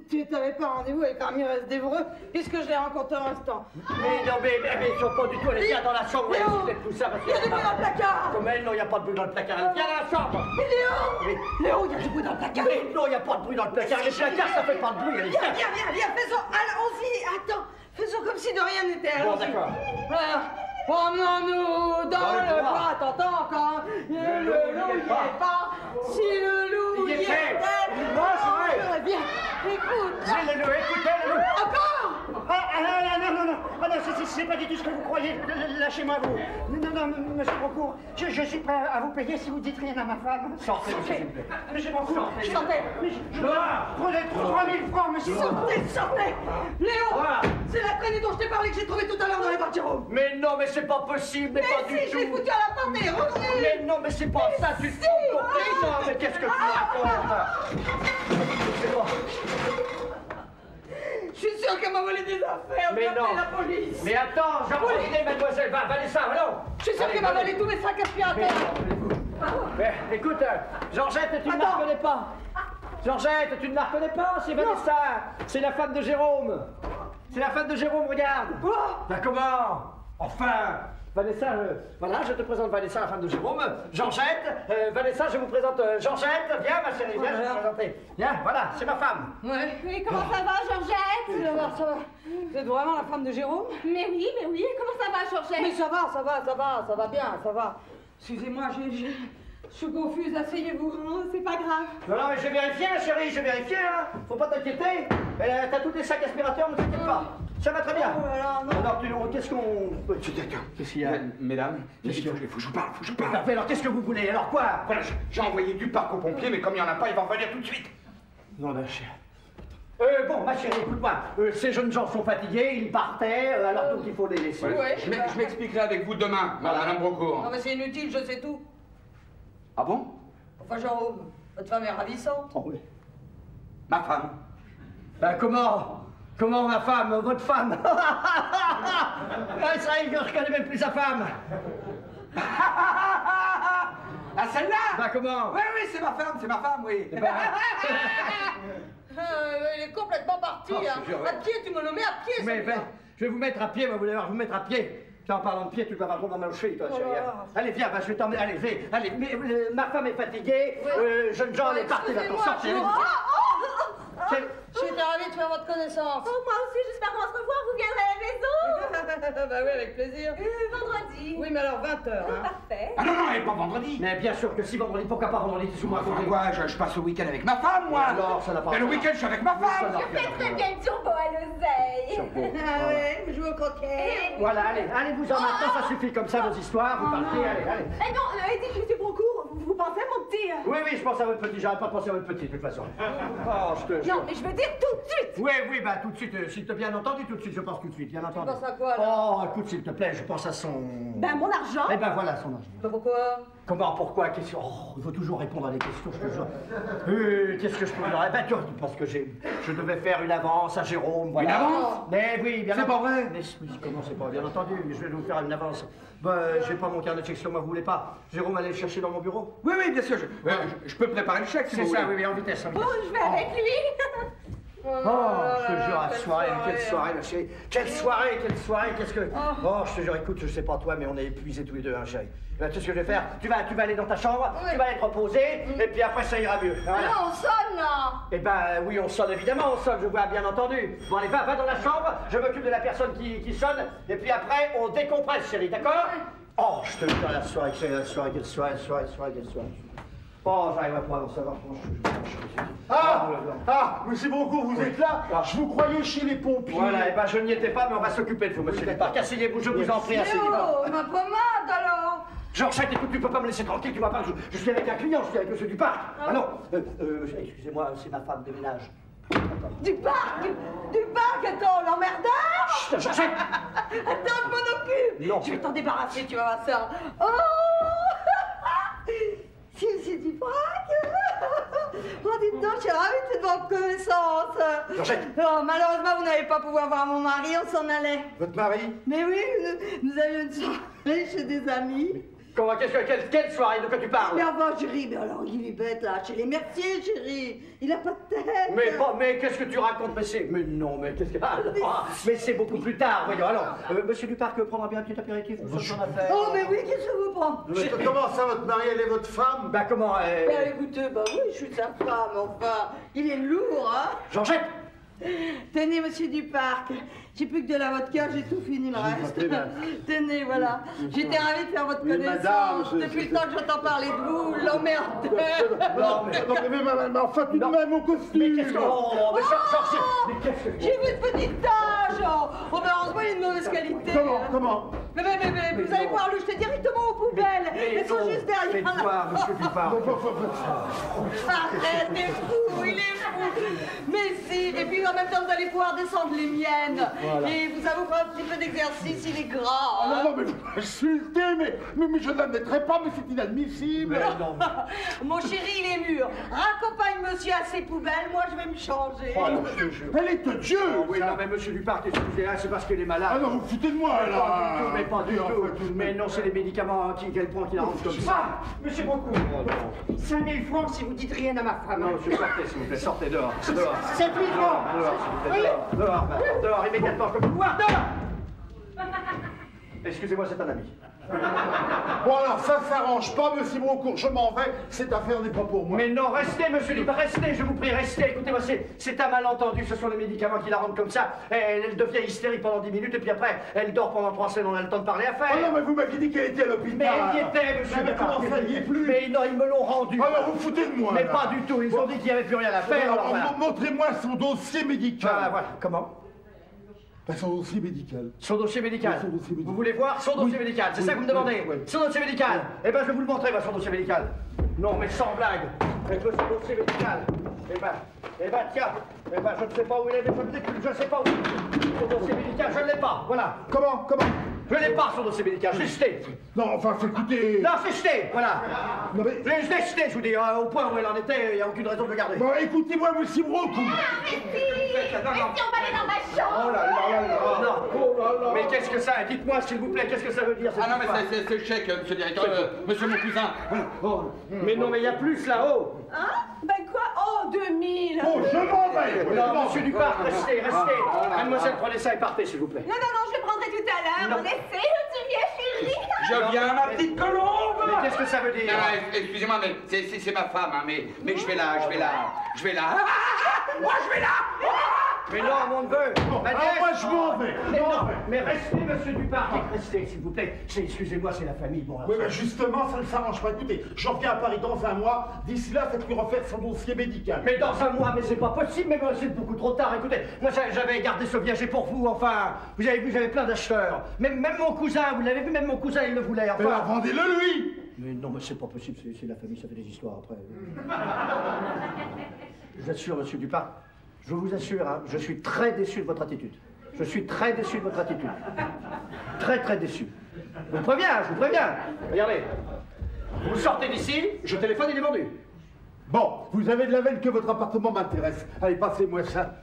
Tu n'avais pas rendez-vous avec Ramirez d'Evreux, puisque je l'ai rencontré un instant. Mais non, mais ils sont pas du tout. Allez, viens dans la chambre. Léo, Ouais, tout ça, parce que il y a du bruit dans le placard. Comme elle, non, il n'y a pas de bruit dans le placard. Allez, viens dans la chambre. Mais Léo, il y a du bruit dans le placard. Mais non, il n'y a pas de bruit dans le placard. Les placards, ça fait pas de bruit. Allez, Viens, faisons, allons-y, attends, faisons comme si de rien n'était. Bon, allons-y. d'accord. Voilà. Promenons-nous dans le bois. bois, t'entends quand le loup n'y est pas. Si le loup Il y est était, fait. Il mange, ouais. bien, écoute. C'est le loup, écoutez le loup. Encore. Non, c'est pas du tout ce que vous croyez. Lâchez-moi, vous. Non, monsieur Brocourt, je suis prêt à vous payer si vous dites rien à ma femme. Sortez, s'il vous plaît. Monsieur Brocourt, Sortez. prenez 3000 francs, monsieur. Sortez. Léo, Voilà. c'est la traînée dont je t'ai parlé que j'ai trouvée tout à l'heure dans les bars de Jérôme. Mais non, mais c'est pas possible, mais pas du si, je l'ai tout. foutu à la porte et revenu. Mais non, mais c'est pas ça, tu te trompes complètement. Mais qu'est-ce que tu racontes? C'est bon. Je suis sûr qu'elle m'a volé des affaires. Mais je vais non. appeler la police. Mais attends, j'en mademoiselle, Vanessa, allons. Je suis sûr qu'elle m'a volé tous mes sacs aspirateurs. Mais écoute, Georgette, tu ne la reconnais pas. Georgette, tu ne la reconnais pas, c'est Vanessa. C'est la femme de Jérôme. C'est la femme de Jérôme, regarde. Quoi? Ben comment? Enfin, Vanessa, voilà, je te présente Vanessa, la femme de Jérôme. Georgette, Vanessa, je vous présente Georgette. Viens, ma chérie, viens, je vais te présenter. Viens, voilà, c'est ma femme. Ouais. Oui, comment ça va, Georgette? Ça va. Vous êtes vraiment la femme de Jérôme? Mais oui, comment ça va, Mais Georgette? ça va bien, ça va. Excusez-moi, je suis confuse, asseyez-vous. Oh, c'est pas grave. Non, mais je vais vérifier, chérie, je vais vérifier, hein. Faut pas t'inquiéter. T'as tous tes sacs aspirateurs, ne t'inquiète pas. Ça va très bien. Oh, alors, non. Alors, qu'est-ce qu'on... Qu'est-ce qu'il y a? Mesdames, il Qu'est-ce qu'il y a? faut que je vous parle, Parfait, alors qu'est-ce que vous voulez? Alors quoi? Voilà, j'ai envoyé du parc aux pompiers, mais comme il n'y en a pas, ils vont revenir tout de suite. Non, ma chérie. Bon, ma chérie, écoute-moi. Ces jeunes gens sont fatigués, ils partaient, alors donc il faut les laisser. Ouais. Je m'expliquerai avec vous demain, Madame Brocourt. Non mais c'est inutile, je sais tout. Ah bon? Enfin, Jérôme, votre femme est ravissante. Oh, oui. Ma femme. Ben, comment ma femme, votre femme? Ah, ça y est, je reconnais même plus sa femme. Ah, celle-là? Ben, comment? Oui, c'est ma femme, oui. Ben, Il est complètement parti, Oh, hein. je jure, ouais. À pied, tu me le mets à pied, mais celui-là. je vais vous mettre à pied, moi, vous allez voir, vous mettre à pied. Tiens, en parlant de pied, tu vas avoir trop dans ma cheville, toi, Oh chérie. là hein. là. Allez, viens, je vais t'emmener. Allez, mais, ma femme est fatiguée, jeune gens, elle est partie, là, pour sortir. J'étais ravie de faire votre connaissance. Oh, moi aussi, j'espère qu'on va se revoir. Vous viendrez à la maison? Bah oui, avec plaisir. Vendredi. Oui, mais alors 20h, hein. Parfait. Ah non, et pas vendredi. Mais bien sûr que si vendredi, pourquoi pas vendredi, tu Enfin, quoi, je passe le week-end avec ma femme, moi. Alors, ça n'a pas Mais le rapport. week-end, je suis avec ma femme. Ça n'a Je fais très bien le turbo à l'oseille. Ah ouais, je joue au croquet. Voilà, allez-vous-en maintenant, ça suffit comme ça, vos histoires, vous partez, allez. Eh non, dites, monsieur Brocourt, vous pensez à mon petit... Oui, je pense à votre petit, j'arrête pas de penser à votre petit, de toute façon. Oh, je te... Non, mais je veux dire tout de suite. Oui, bah tout de suite, s'il te plaît, bien entendu, tout de suite, je pense tout de suite, bien entendu. penses à quoi, là? Oh, écoute, s'il te plaît, je pense à son... Ben, mon argent. Eh ben voilà, son argent. Bah pourquoi? Comment, pourquoi, question... Oh, il faut toujours répondre à des questions, je te jure. Qu'est-ce que je peux dire? Eh ben, parce que je devais faire une avance à Jérôme, voilà. Une avance? Mais oui, bien C'est entendu. pas vrai? Mais oui, comment c'est pas, bien entendu, je vais vous faire une avance. Bah, j'ai pas mon carnet de chèque sur moi, vous voulez pas? Jérôme, allez le chercher dans mon bureau? Oui, bien sûr, je peux préparer le chèque si C'est vous ça, voulez. oui, en vitesse, en Bon, vitesse. je vais avec lui. Oh, je te jure, la soirée, quelle soirée, ma chérie. Quelle soirée, qu'est-ce que... Oh, je te jure, écoute, je sais pas toi, mais on est épuisés tous les deux, hein, chérie. Tu sais ce que je vais faire? Tu vas aller dans ta chambre, tu vas aller te reposer, et puis après, ça ira mieux. Voilà. Non, on sonne, non. Eh ben, oui, on sonne, évidemment, on sonne, je vois, bien entendu. Bon, allez, va dans la chambre, je m'occupe de la personne qui sonne, et puis après, on décompresse, chérie, d'accord? Oh, je te jure, la soirée, chérie, quelle soirée. Oh, j'arrive à pas en savoir. Monsieur Brocourt, vous êtes là? Je vous croyais chez les pompiers. Voilà, et ben je n'y étais pas, mais on va s'occuper de vous, monsieur Duparc. Asseyez-vous, je vous en prie, asseyez-vous. Oh, ma pommade alors. Georgette, écoute, tu peux pas me laisser tranquille, tu vois pas, je suis avec un client, je suis avec monsieur Duparc. Ah non, excusez-moi, c'est ma femme de ménage. Duparc, attends, l'emmerdeur. Chut, Georgette. Attends, je m'en occupe. Non. Je vais t'en débarrasser, tu vas voir ça. Oh. C'est Duparc. Oh, dites donc, je suis ravie de votre connaissance. Georgette. Non, malheureusement, vous n'allez pas pouvoir voir mon mari, on s'en allait. Votre mari? Mais oui, nous avions une soirée chez des amis. Comment, quelle soirée, de quoi tu parles? Mais enfin, chérie, mais alors il est bête là, chez les Merciers, chérie. Il a pas de tête. Mais qu'est-ce que tu racontes? Mais non, mais qu'est-ce que... mais c'est beaucoup plus tard, voyons. Alors, monsieur Duparc prendra bien un petit apéritif, nous sommes en affaire. Oh, mais oui, qu'est-ce que vous prenez? Comment ça, votre mari, elle est votre femme? Bah comment, Bah écoutez, bah oui, je suis sa femme, enfin. Il est lourd, hein. Georgette. Tenez, monsieur Duparc, j'ai plus que de la vodka, j'ai tout fini le reste. Tenez, voilà. J'étais ravie de faire votre connaissance. Depuis le temps que j'entends parler de vous, l'emmerdeur. Mais enfin, tout de même, au costume. Mais qu'est-ce que... Oh, mais Georgette, mais qu'est-ce que... J'ai vu une petite tache. Oh, mais heureusement, il est de mauvaise qualité. Comment? Mais vous allez pouvoir le jeter directement aux poubelles. Elles sont juste derrière. Faites-voir, monsieur Duparc. Arrête, il est fou, il est fou. Mais si, et puis en même temps, vous allez pouvoir descendre les miennes. Voilà. Et vous avez un petit peu d'exercice, il est gras. Hein. Non, mais vous m'insultez, mais je n'admettrai pas, mais c'est inadmissible. Non. Mon chéri, il est mûr. Raccompagne monsieur à ses poubelles, moi je vais me changer. Oh, non, je te jure. Elle est de Dieu. Oui, non, mais monsieur Duparc, excusez, c'est parce qu'elle est malade. Ah non, vous foutez de moi, là. Mais pas du tout. Mais non, c'est les médicaments qu'elle prend qui la rendent comme ça. Monsieur Brocourt, 5 000 francs si vous dites rien à ma femme. Non, monsieur, sortez, s'il vous plaît, sortez dehors. 7 000 francs. Dehors, immédiatement, je peux pouvoir, dehors. Excusez-moi, c'est un ami. Bon, alors, ça s'arrange pas, monsieur Brocourt, je m'en vais, cette affaire n'est pas pour moi. Mais non, restez, monsieur Duparc, restez, je vous prie, restez. Écoutez-moi, c'est un malentendu, ce sont les médicaments qui la rendent comme ça. Elle devient hystérique pendant 10 minutes, et puis après, elle dort pendant 3 semaines, on a le temps de parler à faire. Oh non, mais vous m'aviez dit qu'elle était à l'hôpital. Mais elle y était, monsieur mais Duparc. comment ça, il y est plus? Mais non, ils me l'ont rendu. Alors, vous foutez de moi, Mais là. pas du tout, ils ont dit qu'il n'y avait plus rien à faire. Alors, voilà. Montrez-moi son dossier médical. Voilà, comment? Son dossier médical. Son dossier médical. Oui, son dossier médical. Vous voulez voir son dossier médical? C'est ça que vous me demandez? Oui. Son dossier médical. Eh ben, je vais vous le montrer, son dossier médical. Non, mais sans blague. Faites-le son dossier médical. Eh ben, tiens. Eh ben, je ne sais pas où il est, mais je ne sais pas où il est. Son dossier médical, je ne l'ai pas. Voilà. Comment? Je n'ai pas son dossier médical, je l'ai jeté. Non, enfin, écoutez... Non, c'est jeté, voilà. Non, mais... Je l'ai jeté, je vous dis, au point où elle en était, il n'y a aucune raison de le garder. Bon, écoutez-moi, monsieur Brocourt. Restez, on va aller dans ma chambre. Oh là là là là. Non. Oh là là. Mais qu'est-ce que ça? Dites-moi, s'il vous plaît, qu'est-ce que ça veut dire? Ah non, mais c'est le chèque, monsieur le directeur, monsieur mon cousin. Oh. Mais non, mais il y a plus là-haut. Hein? Ben quoi? Oh, 2000. Oh, je m'en vais. Non, monsieur Duparc, restez. Mademoiselle, prenez ça et partez, s'il vous plaît. Non, je le prendrai tout à l'heure. On essaie, tu viens, chérie. Je viens, ma petite colombe. Mais qu'est-ce que ça veut dire? Non, excusez-moi, mais c'est ma femme, hein, mais je vais là. Moi, je vais là. Mais non, mon neveu. Alors moi, je m'en vais. Mais non, mais restez, monsieur Duparc, restez, s'il vous plaît. Excusez-moi, c'est la famille. Bon, alors, Oui, mais justement, ça ne s'arrange pas. Écoutez, je reviens à Paris dans un mois. D'ici là, faites-lui refaire son dossier médical. Mais dans un mois, mais c'est pas possible, mais c'est beaucoup trop tard. Écoutez, moi j'avais gardé ce viager pour vous, enfin. Vous avez vu, j'avais plein d'acheteurs. Même mon cousin, vous l'avez vu, même mon cousin, il le voulait, enfin. Mais alors, vendez-le lui. Mais non, mais c'est pas possible, c'est la famille, ça fait des histoires après. Je vous assure, monsieur Duparc, je vous assure, hein, je suis très déçu de votre attitude. Je suis très déçu de votre attitude. Très déçu. Je vous préviens. Regardez. Vous sortez d'ici, je téléphone, il est vendu. Bon, vous avez de la veine que votre appartement m'intéresse. Allez, passez-moi ça.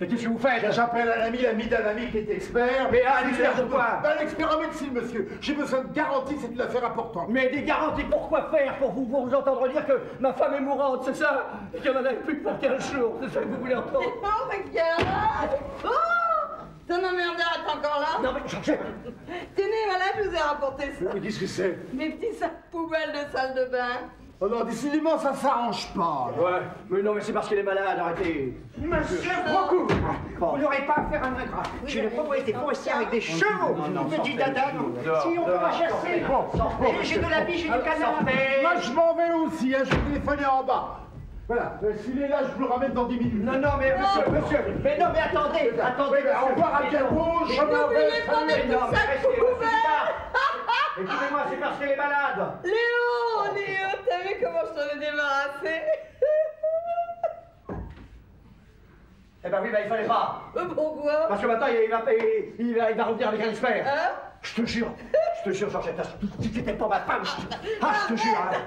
Mais qu'est-ce que vous faites? J'appelle un ami, l'ami d'un ami qui est expert. Mais un expert de quoi? Un expert en médecine, monsieur. J'ai besoin de garanties, c'est une affaire importante. Mais des garanties, pourquoi faire? Pour vous entendre dire que ma femme est mourante, c'est ça? Et qu'il n'y en avait plus que pour 15 jours, c'est ça que vous voulez entendre? Oh, regarde. Oh, ton emmerdeur est encore là. Non mais Georgette. Tenez, voilà, je vous ai rapporté ça. Mais qu'est-ce que c'est? Mes petits sacs poubelles de salle de bain. Oh non, décidément, ça s'arrange pas. Ouais, mais non, mais c'est parce qu'il est malade, arrêtez. Monsieur Brocourt, vous n'aurez pas à faire un ingrat. J'ai une propriété forestière avec des chevaux. Me dit Dada, non. Si on peut pas chasser, j'ai de la vie, j'ai du canard. Moi, je m'en vais aussi, hein, je vais téléphoner en bas. Voilà, s'il est là, je vous le ramène dans 10 minutes. Non, non, mais monsieur, mais non, mais attendez, Au revoir, à bientôt, je m'en vais. Écoutez-moi, c'est parce qu'elle est malade. Léo, t'as vu comment je t'en ai débarrassé? Eh ben oui, ben il fallait pas. Pourquoi? Parce que maintenant, il va revenir avec un expert. Hein? Je te jure, Georgette, si t'étais pas ma femme, je te jure. Hein.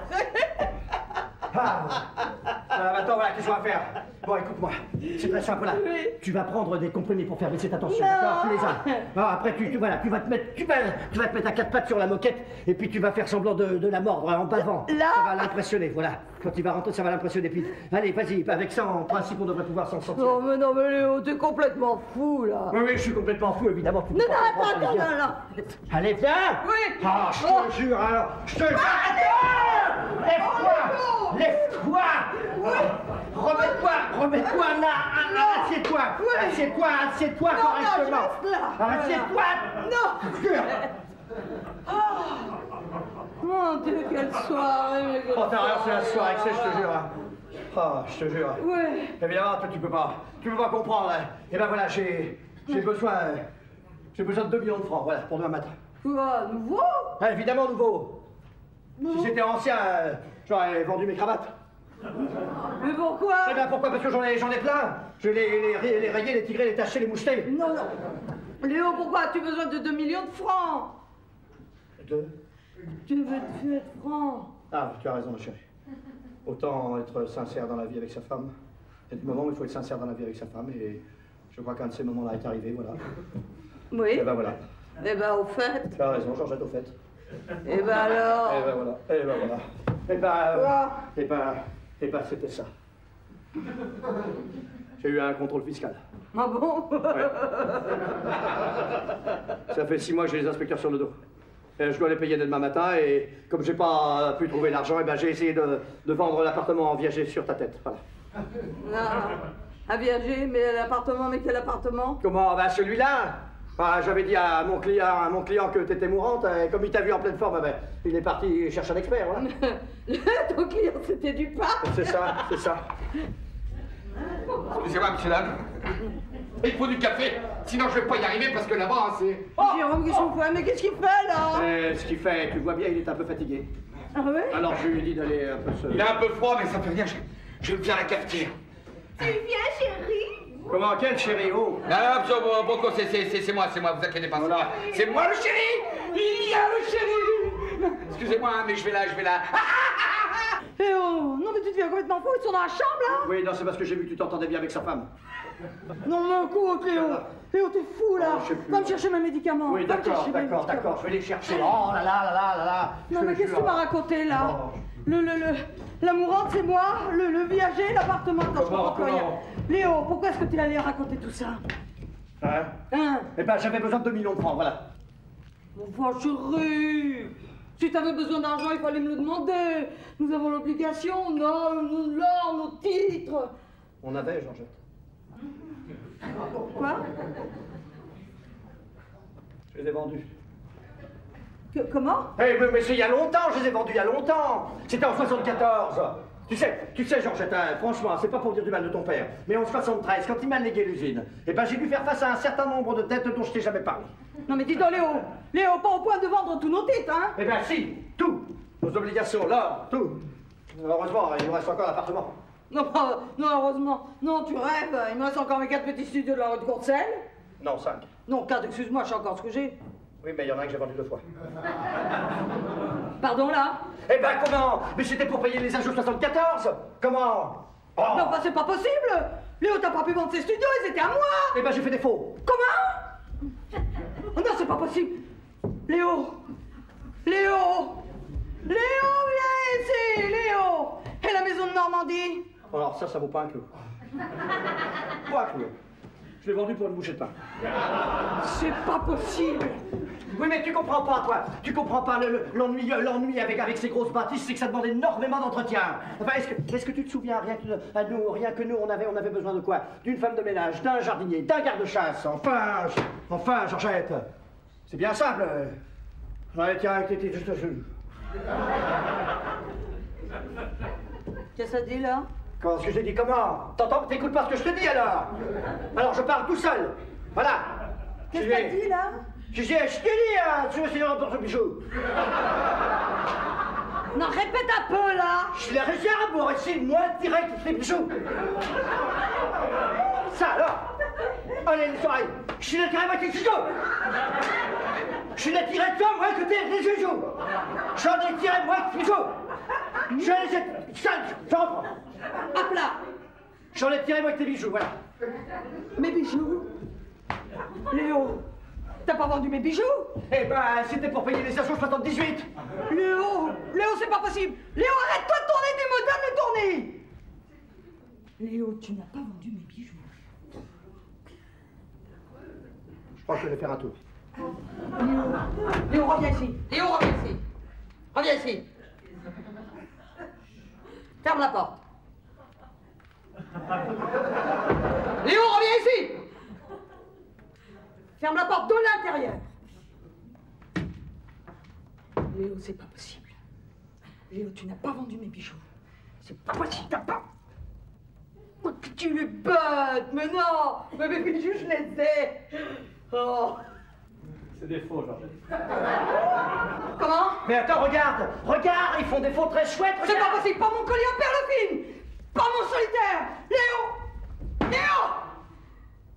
Maintenant, voilà, qu'est-ce qu'on va faire? Bon, écoute-moi, c'est très simple là. Oui. Tu vas prendre des comprimés pour faire baisser ta tension, d'accord? Tu les as. Alors, après, tu vas te mettre à quatre pattes sur la moquette et puis tu vas faire semblant de la mordre en bavant. Là? Ça va l'impressionner, voilà. Quand il va rentrer, ça va l'impressionner. Puis, allez, vas-y, avec ça, en principe, on devrait pouvoir s'en sortir. Non, mais Léo, t'es complètement fou, là. Oui, je suis complètement fou, évidemment. Tu Non, peux pas comprendre, attends, allez, viens. non. Allez, viens! Oui! Ah, je te jure, alors! Je te jure! Lève-toi! Lève-toi! Remets-toi là! Assieds-toi! Assieds-toi correctement! Assieds-toi! Non! Jure! Mon Dieu, quelle soirée! Oh, t'as rien, c'est la soirée que c'est, je te jure! Oh, je te jure! Oui! Évidemment, toi, tu peux pas comprendre! Hein. Et ben voilà, j'ai besoin de 2 millions de francs, voilà, pour demain matin. Quoi, nouveau? Ah, évidemment, nouveau! Si c'était ancien, j'aurais vendu mes cravates. Mais pourquoi? Eh bien pourquoi? Parce que j'en ai plein. Je vais les rayer, les tigrer, les tacher, les moucheter. Non. Léo, pourquoi as-tu besoin de 2 millions de francs? Tu veux 2 francs? Ah, tu as raison, ma chérie. Autant être sincère dans la vie avec sa femme. Il y a des moments où il faut être sincère dans la vie avec sa femme et je crois qu'un de ces moments-là est arrivé, voilà. Oui. Et ben voilà. Eh ben, au fait. Tu as raison, Georgette, au fait. Eh ben alors. Et ben voilà. Et ben c'était ça. J'ai eu un contrôle fiscal. Ah bon? Ouais. Ça fait 6 mois que j'ai les inspecteurs sur le dos. Et je dois les payer dès demain matin et comme j'ai pas pu trouver l'argent, et ben j'ai essayé de vendre l'appartement en viager sur ta tête. Voilà. Non. À Viager, mais l'appartement, mais quel appartement? Comment? Ben celui-là. J'avais dit à mon client que t'étais mourante, et comme il t'a vu en pleine forme, ben, il est parti chercher un expert. Voilà. Ton client, c'était du pain? C'est ça. Excusez-moi, monsieur dame. Il faut du café, sinon je vais pas y arriver parce que là-bas, c'est... Jérôme, qu'est-ce qu'on fait? Mais qu'est-ce qu'il fait, là? Ce qu'il fait, tu vois bien, il est un peu fatigué. Ah ouais? Alors je lui ai dit d'aller un peu se... Il a un peu froid, mais ça fait rien, je viens à la cafetière. Tu viens, chérie? Comment, quel chéri? Oh! Non, monsieur Broco, c'est moi, vous inquiétez pas. Voilà. C'est moi le chéri! Il y a le chéri! Excusez-moi, hein, mais je vais là. Eh oh, non mais tu deviens complètement fou, ils sont dans la chambre là? Oui, non, c'est parce que j'ai vu que tu t'entendais bien avec sa femme. Non mais écoute Léo, Léo t'es fou là, je sais plus, va me ouais. chercher mes médicaments. Oui, Va me d'accord, chercher mes médicaments. je vais les chercher. Oh là là. Non Je mais te qu'est-ce que tu jure. m'as raconté là? La mourante c'est moi, le viager, l'appartement, attends, je comprends plus rien. Léo, pourquoi est-ce que tu allais raconter tout ça? Hein? Eh ben j'avais besoin de 2 millions de francs, voilà. Mon chéri, si t'avais besoin d'argent, il fallait me le demander. Nous avons l'obligation, nos titres. On avait, Georgette. Quoi? Je les ai vendus. Comment? Eh mais c'est il y a longtemps, je les ai vendus il y a longtemps. C'était en 74. Tu sais, Georgette, hein, franchement, c'est pas pour dire du mal de ton père, mais en 73, quand il m'a légué l'usine, eh ben j'ai dû faire face à un certain nombre de dettes dont je t'ai jamais parlé. Non mais dis donc Léo, pas au point de vendre tous nos titres, hein? Eh ben si, tout. Nos obligations, l'or, tout. Heureusement, il nous reste encore l'appartement. Non, heureusement. Non, tu rêves. Il me reste encore mes 4 petits studios de la rue de Courcelles. Non, 5. Non, 4, excuse-moi, je sais encore ce que j'ai. Oui, mais il y en a un que j'ai vendu 2 fois. Pardon, là? Eh ben comment? Mais c'était pour payer les ajouts 74. Comment? Oh. Non, bah c'est pas possible. Léo, t'as pas pu vendre ces studios, ils étaient à moi. Eh ben j'ai fait des faux. Comment? Oh non, c'est pas possible. Léo, viens ici, Léo. Et la maison de Normandie? Alors ça vaut pas un clou. Pas un clou. Je l'ai vendu pour une bouchée de pain. C'est pas possible. Oui, mais tu comprends pas, toi. Tu comprends pas l'ennui avec ces grosses bâtisses, c'est que ça demande énormément d'entretien. Enfin, est-ce que tu te souviens, rien que nous, on avait besoin de quoi? D'une femme de ménage, d'un jardinier, d'un garde-chasse. Enfin, Georgette. C'est bien simple. Ouais, tiens, Qu'est-ce que ça dit là? Quand ce que j'ai dit, comment? T'écoutes pas ce que je te dis alors? Alors je parle tout seul. Voilà. Qu'est-ce que t'as dit là? Je t'ai dit, hein, tu veux essayer de remporter le bijou? Non, répète un peu là. Je la réserve pour essayer de moins direct les bijoux. Ça alors? Allez, les oreilles. Je suis attiré avec les bijoux. Je suis attiré de toi, moi, que t'es les bijoux. J'en ai tiré, moi, que les bijoux. Je reprends. À plat. J'en ai tiré, moi, que tes bijoux, voilà. Mes bijoux? Léo, t'as pas vendu mes bijoux? Eh ben, c'était pour payer les stations 78. Léo, c'est pas possible. Léo, arrête-toi de tourner des modèles de tourner. Léo, tu n'as pas vendu mes bijoux. Je crois que je vais faire un tour. Léo, reviens ici. Léo, reviens ici. Reviens ici. Ferme la porte. Léo, reviens ici. Ferme la porte de l'intérieur. Léo, c'est pas possible. Léo, tu n'as pas vendu mes bijoux. C'est pas possible, t'as pas... Oh, tu es bête, mais non. Mais mes bijoux, je les ai. Oh. C'est des faux, Georges. Comment? Mais attends, regarde, ils font des faux très chouettes. C'est pas possible, pas mon collier en perles fines, pas mon solitaire. Léo,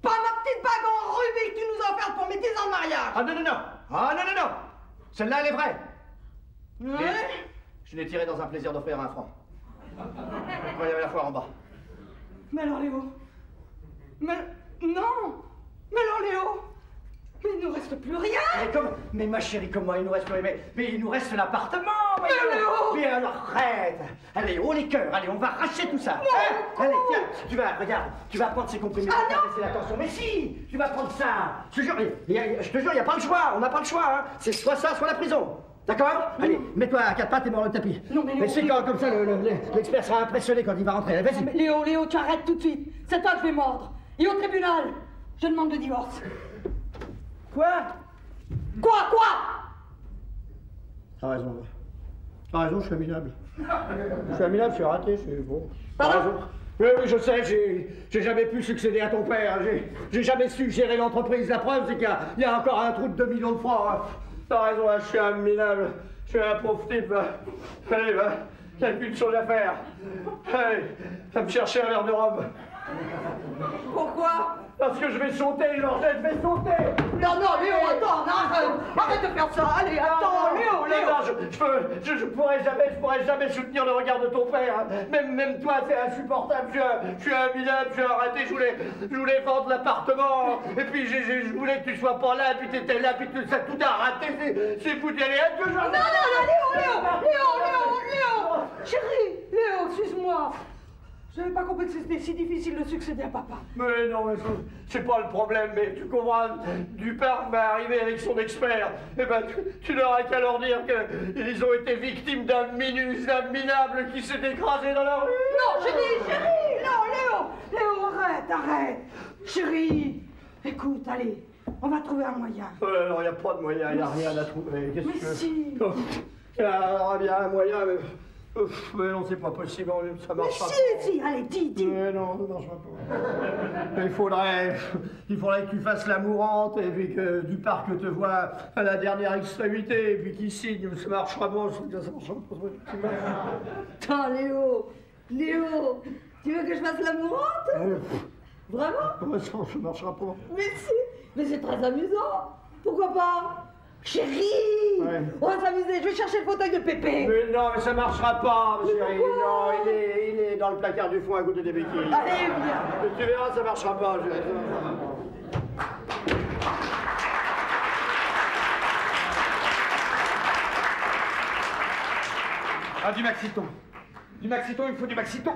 pas ma petite bague en rubis que tu nous as offerte pour mes 10 ans de mariage. Non. Celle-là, elle est vraie. Ouais. Je l'ai tirée dans un plaisir d'offrir 1 franc. Quand il y avait la foire en bas. Mais alors, Léo, mais non, mais alors, Léo. Mais il nous reste plus rien. Mais ma chérie, comment il nous reste plus rien? Mais il nous reste l'appartement. Mais Léo. Mais alors arrête. Allez, haut les cœurs. Allez, on va racheter tout ça. Allez, tiens, tu vas prendre ces comprimés pour faire baisser la tension. Mais si, tu vas prendre ça. Je te jure, il n'y a pas le choix. On n'a pas le choix. Hein. C'est soit ça, soit la prison. D'accord? Allez, mets-toi à 4 pattes et mors le tapis. Non, mais Léo, c'est comme ça, l'expert sera impressionné quand il va rentrer. Allez, vas-y. Léo, tu arrêtes tout de suite. C'est toi que je vais mordre. Et au tribunal, je demande le divorce. Quoi? T'as raison. Je suis minable. Je suis raté, c'est bon. T'as raison. Oui, je sais, j'ai jamais pu succéder à ton père. J'ai jamais su gérer l'entreprise. La preuve, c'est qu'il y a encore un trou de 2 millions de francs. Hein. T'as raison, je suis un minable. Je suis un pauvre type. Allez, il n'y a plus de choses à faire. Allez, va me chercher un verre de rhum. Pourquoi? Parce que je vais sauter, Georgette, je vais sauter. Non, Léo, attends, arrête de faire ça. Allez, attends, Léo. Non, je pourrais jamais soutenir le regard de ton père. Même toi, c'est insupportable. Je suis un minable, je suis un raté. Je voulais vendre l'appartement. Et puis, je voulais que tu sois pas là. Puis t'étais là, puis tout a raté. C'est foutu. Allez, Non, Léo. Chérie, Léo, excuse-moi. Je n'avais pas compris que c'était si difficile de succéder à papa. Mais non, mais c'est pas le problème, mais tu comprends, Duparc va arriver avec son expert. Eh ben, tu n'auras qu'à leur dire qu'ils ont été victimes d'un minable qui s'est écrasé dans la rue. Non, chérie, non, Léo, arrête. Chérie, écoute, allez, on va trouver un moyen. Non, il n'y a pas de moyen, il n'y a rien à trouver. Qu'est-ce que... si. Il y a bien un moyen, mais... Mais non, c'est pas possible, ça marche pas. Si, allez, dis. Mais non, ça marchera pas. Il faudrait que tu fasses la mourante et puis que Duparc te voit à la dernière extrémité et puis qu'il signe, ça marchera pas, ça marchera pas. Attends, Léo, tu veux que je fasse la mourante? Vraiment? Ça marchera pas. Mais si, mais c'est très amusant. Pourquoi pas? Chérie, on va s'amuser, je vais chercher le fauteuil de Pépé. Mais non, mais ça marchera pas, chérie. Non, il est dans le placard du fond à côté des béquilles. Allez, viens. Tu verras, ça marchera pas. Ah, du Maxiton, il me faut du Maxiton.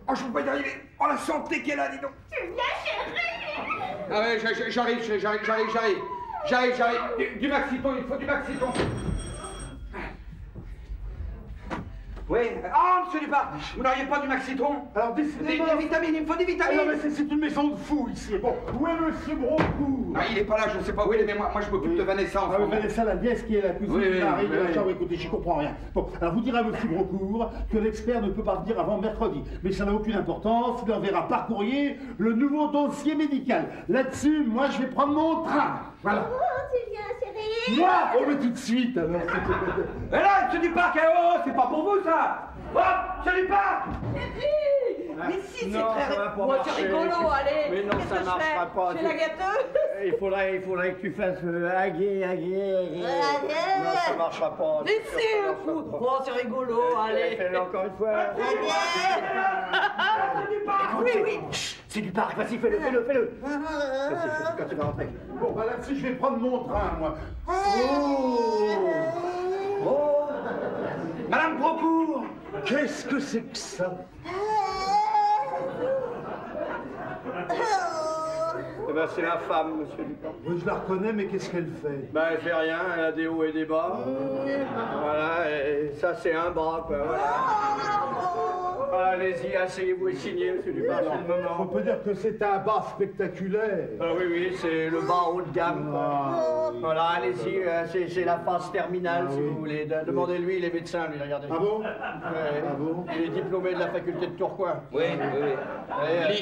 Oh, je peux pas y arriver. Oh, la santé qu'elle a, dis donc. Tu viens, chérie. Ah ouais, j'arrive. Du Maxiton, il faut du Maxiton. Oui. Ah, monsieur Dupart, vous n'auriez pas du Maxiton? Alors, des vitamines, il me faut des vitamines. Ah non, mais c'est une maison de fous ici. Bon, où est monsieur Brocourt? Ah, il est pas là, je ne sais pas où il est, mais moi je m'occupe de Vanessa en ce moment. Vanessa, la nièce qui est la cousine Oui, du mari de la oui. chambre. Écoutez, j'y comprends rien. Bon, alors vous direz à monsieur Brocourt que l'expert ne peut pas venir avant mercredi. Mais ça n'a aucune importance, il enverra par courrier le nouveau dossier médical. Là-dessus, moi, je vais prendre mon train. Voilà. Oh, c'est bien, c'est réel. Moi, on met tout de suite, alors. Et là, monsieur Dupart, c'est pas pour vous, ça. Hop, monsieur Dupart. Mais si, c'est Non, très ça va pas bon, c'est marcher. rigolo, allez. Mais non, Qu'est-ce ça que je marchera fais? pas. Je fais la gâteuse. Il faudrait que tu fasses aguer. Non, ça marchera pas. Mais c'est le coup. Bon, c'est rigolo, allez. Fais-le encore une fois. Oui. C'est du parc, vas-y, fais-le. Vas-y, quand tu vas rentrer. Bon, bah là-dessus, je vais prendre mon train, moi. Oh, Madame Brocourt. Qu'est-ce que c'est que ça? Eh ben, c'est la femme, monsieur Dupin. Oui, je la reconnais, mais qu'est-ce qu'elle fait? Ben, elle fait rien, elle a des hauts et des bas. Voilà, et ça, c'est un bras, quoi, voilà. Voilà, allez-y, asseyez-vous et signez, monsieur Dupin, c'est le moment. On peut dire que c'est un bar spectaculaire. Ah oui, c'est le bar haut de gamme, quoi. Voilà, allez-y, c'est la phase terminale, si vous voulez. Demandez-lui, il est médecin, lui, regardez. Ah bon? Ouais. Ah bon? Il est diplômé de la faculté de Tourcoing. Oui.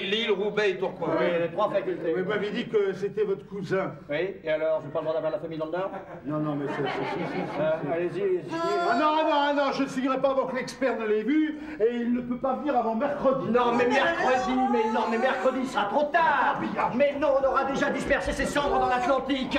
Lille, Roubaix et Tourcoing. Oui, les trois facultés. Vous m'avez dit que c'était votre cousin. Oui, et alors, je n'ai pas le droit d'avoir la famille dans le Nord? Non, mais c'est... Allez-y, signez. Ah non, je ne signerai pas avant que l'expert ne l'ait vu, et il ne peut pas venir avant mercredi. Non, mais mercredi, il sera trop tard. Mais non, on aura déjà dispersé ses cendres dans l'Atlantique.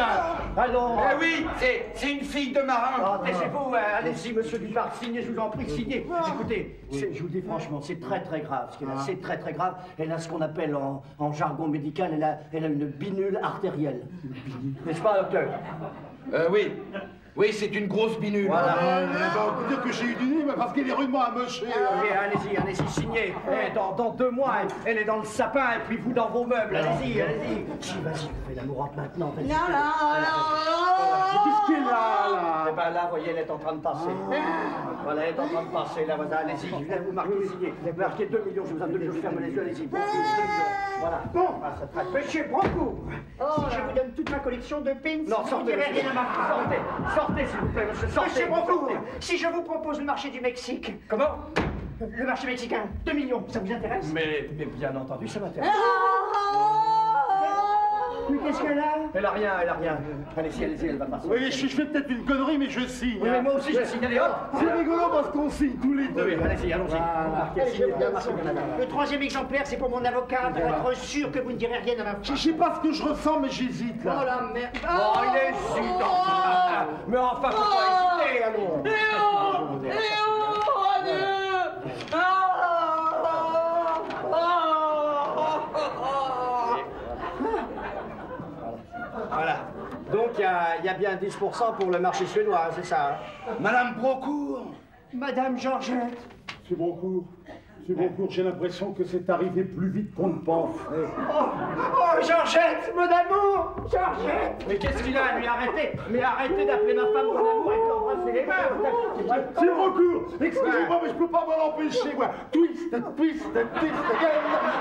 Alors... Eh oui, c'est une fille de marin. Taisez-vous, allez-y, monsieur Dupart, signez, je vous en prie, signez. Écoutez, je vous dis franchement, c'est très grave ce qu'elle a, c'est très grave. Elle a ce qu'on appelle en jargon médical, elle a une binule artérielle. N'est-ce pas, docteur? Oui, c'est une grosse binule. Voilà. On peut dire que j'ai eu du nez, mais parce qu'elle est rudement amochée. Allez-y, signez. Dans 2 mois, elle est dans le sapin, et puis vous dans vos meubles. Allez-y. Vas-y, fais l'amour maintenant. Non. Qu'est-ce qu'elle a, Eh ben là, voyez, elle est en train de passer. Voilà, elle est en train de passer, là, voilà, allez-y, je viens vous marquer, signer. Vous marquez 2 millions, je vous donne 2 millions, je ferme les yeux, allez-y. 2 millions. Voilà. Bon, Ça traite. monsieur Brocourt, si je vous donne toute ma collection de pins, Non, vous sortez, direz rien à ma femme. sortez, s'il vous plaît, monsieur, sortez. Monsieur Brocourt, sortez. si je vous propose le marché du Mexique, Comment? le marché mexicain, 2 millions, ça vous intéresse? Mais bien entendu, ça m'intéresse. Mais qu'est-ce qu'elle a? Elle a rien. Allez-y, elle va passer. Oui, je fais peut-être une connerie, mais je signe. Oui, mais moi aussi, je signe, allez, hop. C'est rigolo parce qu'on signe tous les deux. Oui, allez-y, allons-y. Marquez, signez, bien marqué, Canada. Le 3e exemplaire, c'est pour mon avocat, pour être sûr que vous ne direz rien à ma femme. Je sais pas ce que je ressens, mais j'hésite là. Oh la merde. Oh, il hésite enfin. Mais enfin, faut pas hésiter, allons. Voilà. Donc, il y a bien 10% pour le marché suédois, c'est ça? Madame Brocourt. Madame Georgette. Monsieur Brocourt, j'ai l'impression que c'est arrivé plus vite qu'on ne pense. Oh, Georgette, mon amour, Georgette. Mais qu'est-ce qu'il a, lui? Arrêtez d'appeler ma femme mon amour et de l'embrasser les mains. Monsieur Brocourt, excusez-moi, mais je peux pas m'en empêcher, moi. Twist again.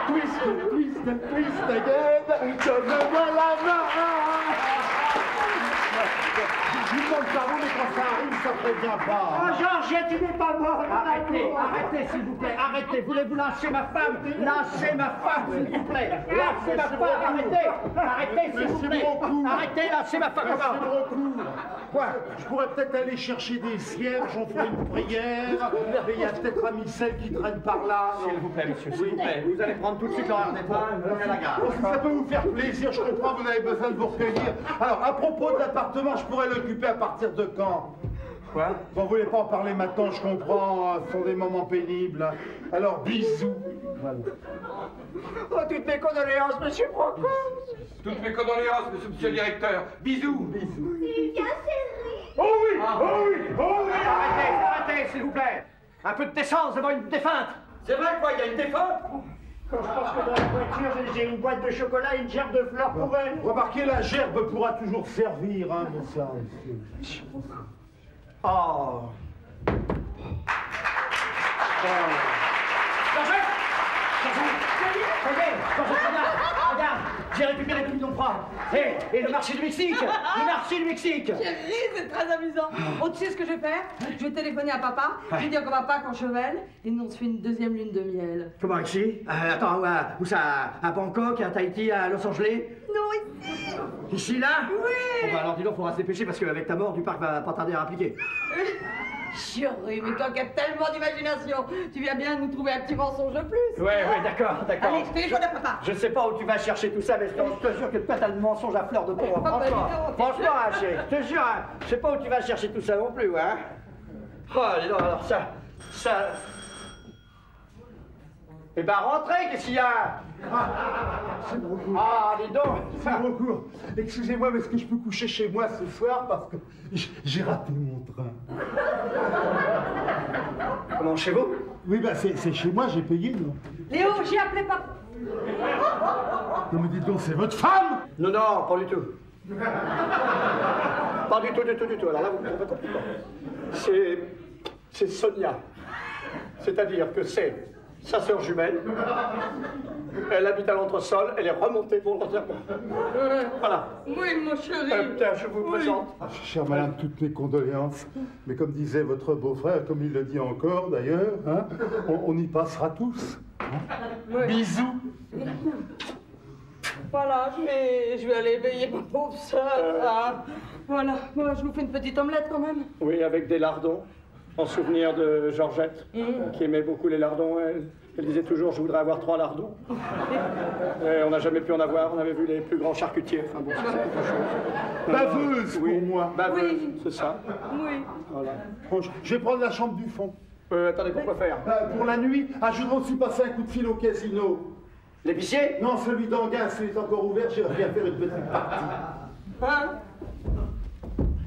Twist again. Donne-moi la main. Je vous demande pardon, mais quand ça arrive, ça prévient pas. Oh, Georgette, tu n'es pas mort. Arrêtez, s'il vous plaît, arrêtez. Voulez-vous lâcher ma femme? Lâchez ma femme, s'il vous plaît. Lâchez ma femme, arrêtez, s'il vous plaît. Arrêtez, lâchez ma femme. Monsieur Brocourt, quoi? Je pourrais peut-être aller chercher des cierges, on ferait une prière, mais il y a peut-être un missel qui traîne par là. S'il vous plaît, monsieur, s'il vous plaît. Vous allez prendre tout de suite l'horaire des femmes, venez à la gare. Bon, si ça peut vous faire plaisir, je comprends, vous avez besoin de vous recueillir. Alors, à propos de l'appartement, je pourrais l'occuper à partir de quand? Quoi? Vous ne voulez pas en parler maintenant, je comprends, ce sont des moments pénibles. Alors, bisous. Voilà. Oh, toutes mes condoléances, monsieur Brocourt. Toutes mes condoléances, monsieur le directeur. Bisous. C'est bien serré. Oh oui. Arrêtez, s'il vous plaît. Un peu de décence devant une défunte. C'est vrai quoi, il y a une défunte? Quand je pense que dans la voiture, j'ai une boîte de chocolat et une gerbe de fleurs pour elle. Remarquez, la gerbe pourra toujours servir, hein, bonsoir, monsieur. Oh. Regarde, j'ai récupéré 2 millions de francs. Et le marché du Mexique. Le marché du Mexique. Chérie, c'est très amusant. Oh, tu sais ce que je vais faire? Je vais téléphoner à papa. Je vais dire qu'on va pas qu'en Chevel. Et nous, on se fait une 2e lune de miel. Comment ici? Attends, où ça? À Bangkok, à Tahiti, à Los Angeles? Non, ici. Ici, là? Oui. Bon, bah, alors dis donc, faudra se dépêcher parce qu'avec ta mort, du parc va pas tarder à appliquer. Chérie, mais toi qui as tellement d'imagination, tu viens bien nous trouver un petit mensonge de plus. Ouais, d'accord. Allez, téléphone à papa. Je sais pas où tu vas chercher tout ça, mais je te jure que toi, t'as le mensonge à fleur de peau. Franchement, hein, chérie, je te jure, hein, je sais pas où tu vas chercher tout ça non plus, hein. Oh, dis donc, alors ça... Eh ben, rentrez, qu'est-ce qu'il y a? C'est Brocourt. Ah, dis donc. C'est Brocourt. Excusez-moi, mais est-ce que je peux coucher chez moi ce soir parce que j'ai raté mon train. Comment, chez vous? Oui, bah c'est chez moi, j'ai payé, non? Léo, j'ai appelé papa. Non mais dites donc, c'est votre femme? Non, pas du tout. Pas du tout. Alors là, vous me trompez complètement. C'est Sonia. C'est-à-dire que c'est sa sœur jumelle. Elle habite à l'entresol, elle est remontée volontairement. Voilà. Oui, mon chéri. Tiens, je vous présente. Chère madame, toutes mes condoléances. Mais comme disait votre beau-frère, comme il le dit encore d'ailleurs, hein, on y passera tous. Hein. Bisous. Voilà, je vais aller éveiller ma pauvre sœur. Ah, voilà, moi je vous fais une petite omelette quand même. Oui, avec des lardons, en souvenir de Georgette, qui aimait beaucoup les lardons. Elle disait toujours, je voudrais avoir 3 lardons. Et on n'a jamais pu en avoir, on avait vu les plus grands charcutiers. Enfin bon, c'est quelque chose. Baveuse pour moi. Baveuse, Oui. c'est ça. Oui. Voilà. Bon, je vais prendre la chambre du fond. Attendez, pourquoi faire? Pour la nuit, je voudrais aussi passer un coup de fil au casino. L'épicier? Non, celui d'Anguin, s'il est encore ouvert, j'aimerais bien faire une petite partie. Hein?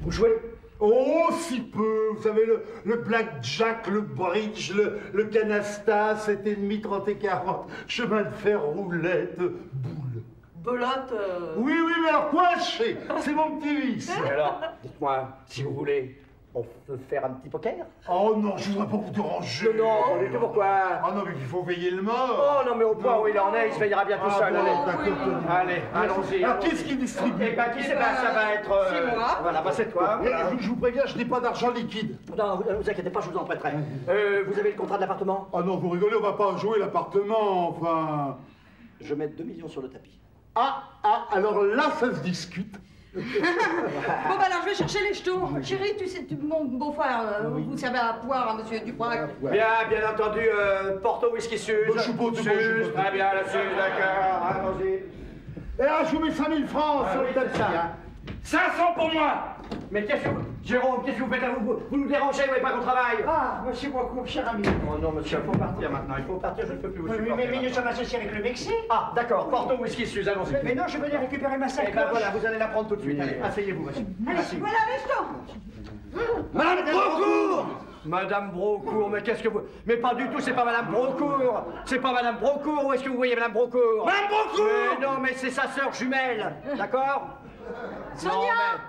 Vous jouez? Oh, si peu. Vous savez, le blackjack, le bridge, le canasta, 7,5, 30 et 40, chemin de fer, roulette, boule. Belote. Oui, mais alors coincé, c'est mon petit vice. Et alors, dites-moi, si vous voulez, on peut faire un petit poker? Oh non, je voudrais pas vous déranger. Non, pas du tout, pourquoi? Ah non, mais il faut veiller le mort. Oh non, mais au point où il en est, il se veillera bien tout seul. Bon, Allez, d'accord, tenez. allez, allons-y. Alors, qui est-ce qui distribue? Eh ben, qui c'est? Ben, ça va être... c'est moi. Voilà, bah c'est toi. Eh, Voilà. je vous préviens, je n'ai pas d'argent liquide. Non, vous inquiétez pas, je vous en prêterai. Vous avez le contrat de l'appartement? Ah non, vous rigolez, on va pas jouer l'appartement, enfin... Je mets 2 millions sur le tapis. Alors là, ça se discute. Bon, bah alors je vais chercher les jetons. Chérie, tu sais, mon beau-frère, vous savez à poire à monsieur Duprac. Bien entendu, Porto Whisky Suze. Bon, je suis pas- Suze, très bien, la Suze, d'accord, allons-y. Et là, je vous mets 5 000 francs sur le oui, tapis. c'est ça. Hein. 500 pour moi. Mais qu'est-ce que vous... Jérôme, qu'est-ce que vous faites là? Vous nous dérangez, vous n'avez pas qu'on travaille. Ah, monsieur Brocourt, cher ami. Oh non, monsieur, il faut partir maintenant, il faut partir, je ne peux plus vous supporter. Mais nous sommes associés avec le Mexique. Ah, d'accord, Porto Whisky Suze, allons-y. Mais non, je venais récupérer ma Eh sacoche. ben voilà, vous allez la prendre tout de suite. Allez, asseyez-vous, monsieur. Merci. Voilà les jetons. Madame Brocourt! Madame Brocourt, mais qu'est-ce que vous... Mais pas du tout, c'est pas Madame Brocourt. C'est pas Madame Brocourt, où est-ce que vous voyez Madame Brocourt? Madame Brocourt! Mais non, mais c'est sa sœur jumelle, d'accord? Sonia! Non, mais-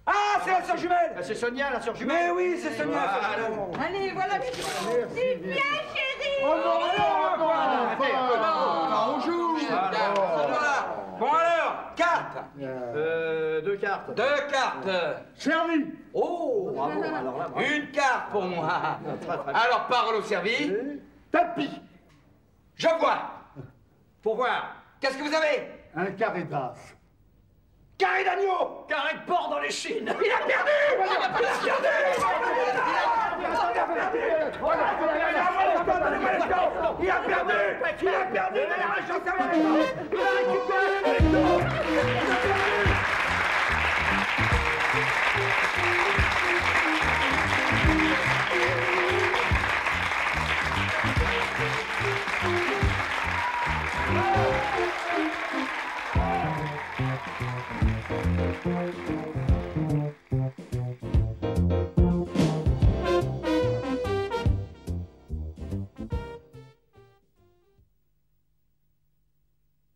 Ah, c'est la sœur jumelle. Ben, c'est Sonia, la sœur jumelle. Mais oui, c'est Sonia. Ah, sa jumelle. non. Allez, voilà les jetons. C'est bien, chérie. Oh non, On joue. Voilà. Bon alors, carte. 2 cartes. 2 cartes. Servi. Oh, bravo, alors là, bravo. Une carte pour moi. Très, très bien. Alors, parole au servi. Tapis. Je vois. Pour voir. Qu'est-ce que vous avez? Un carré d'as. Carré d'agneau. Carré de porc dans les chines. Il a perdu. Il a perdu. Il a perdu. Il a perdu.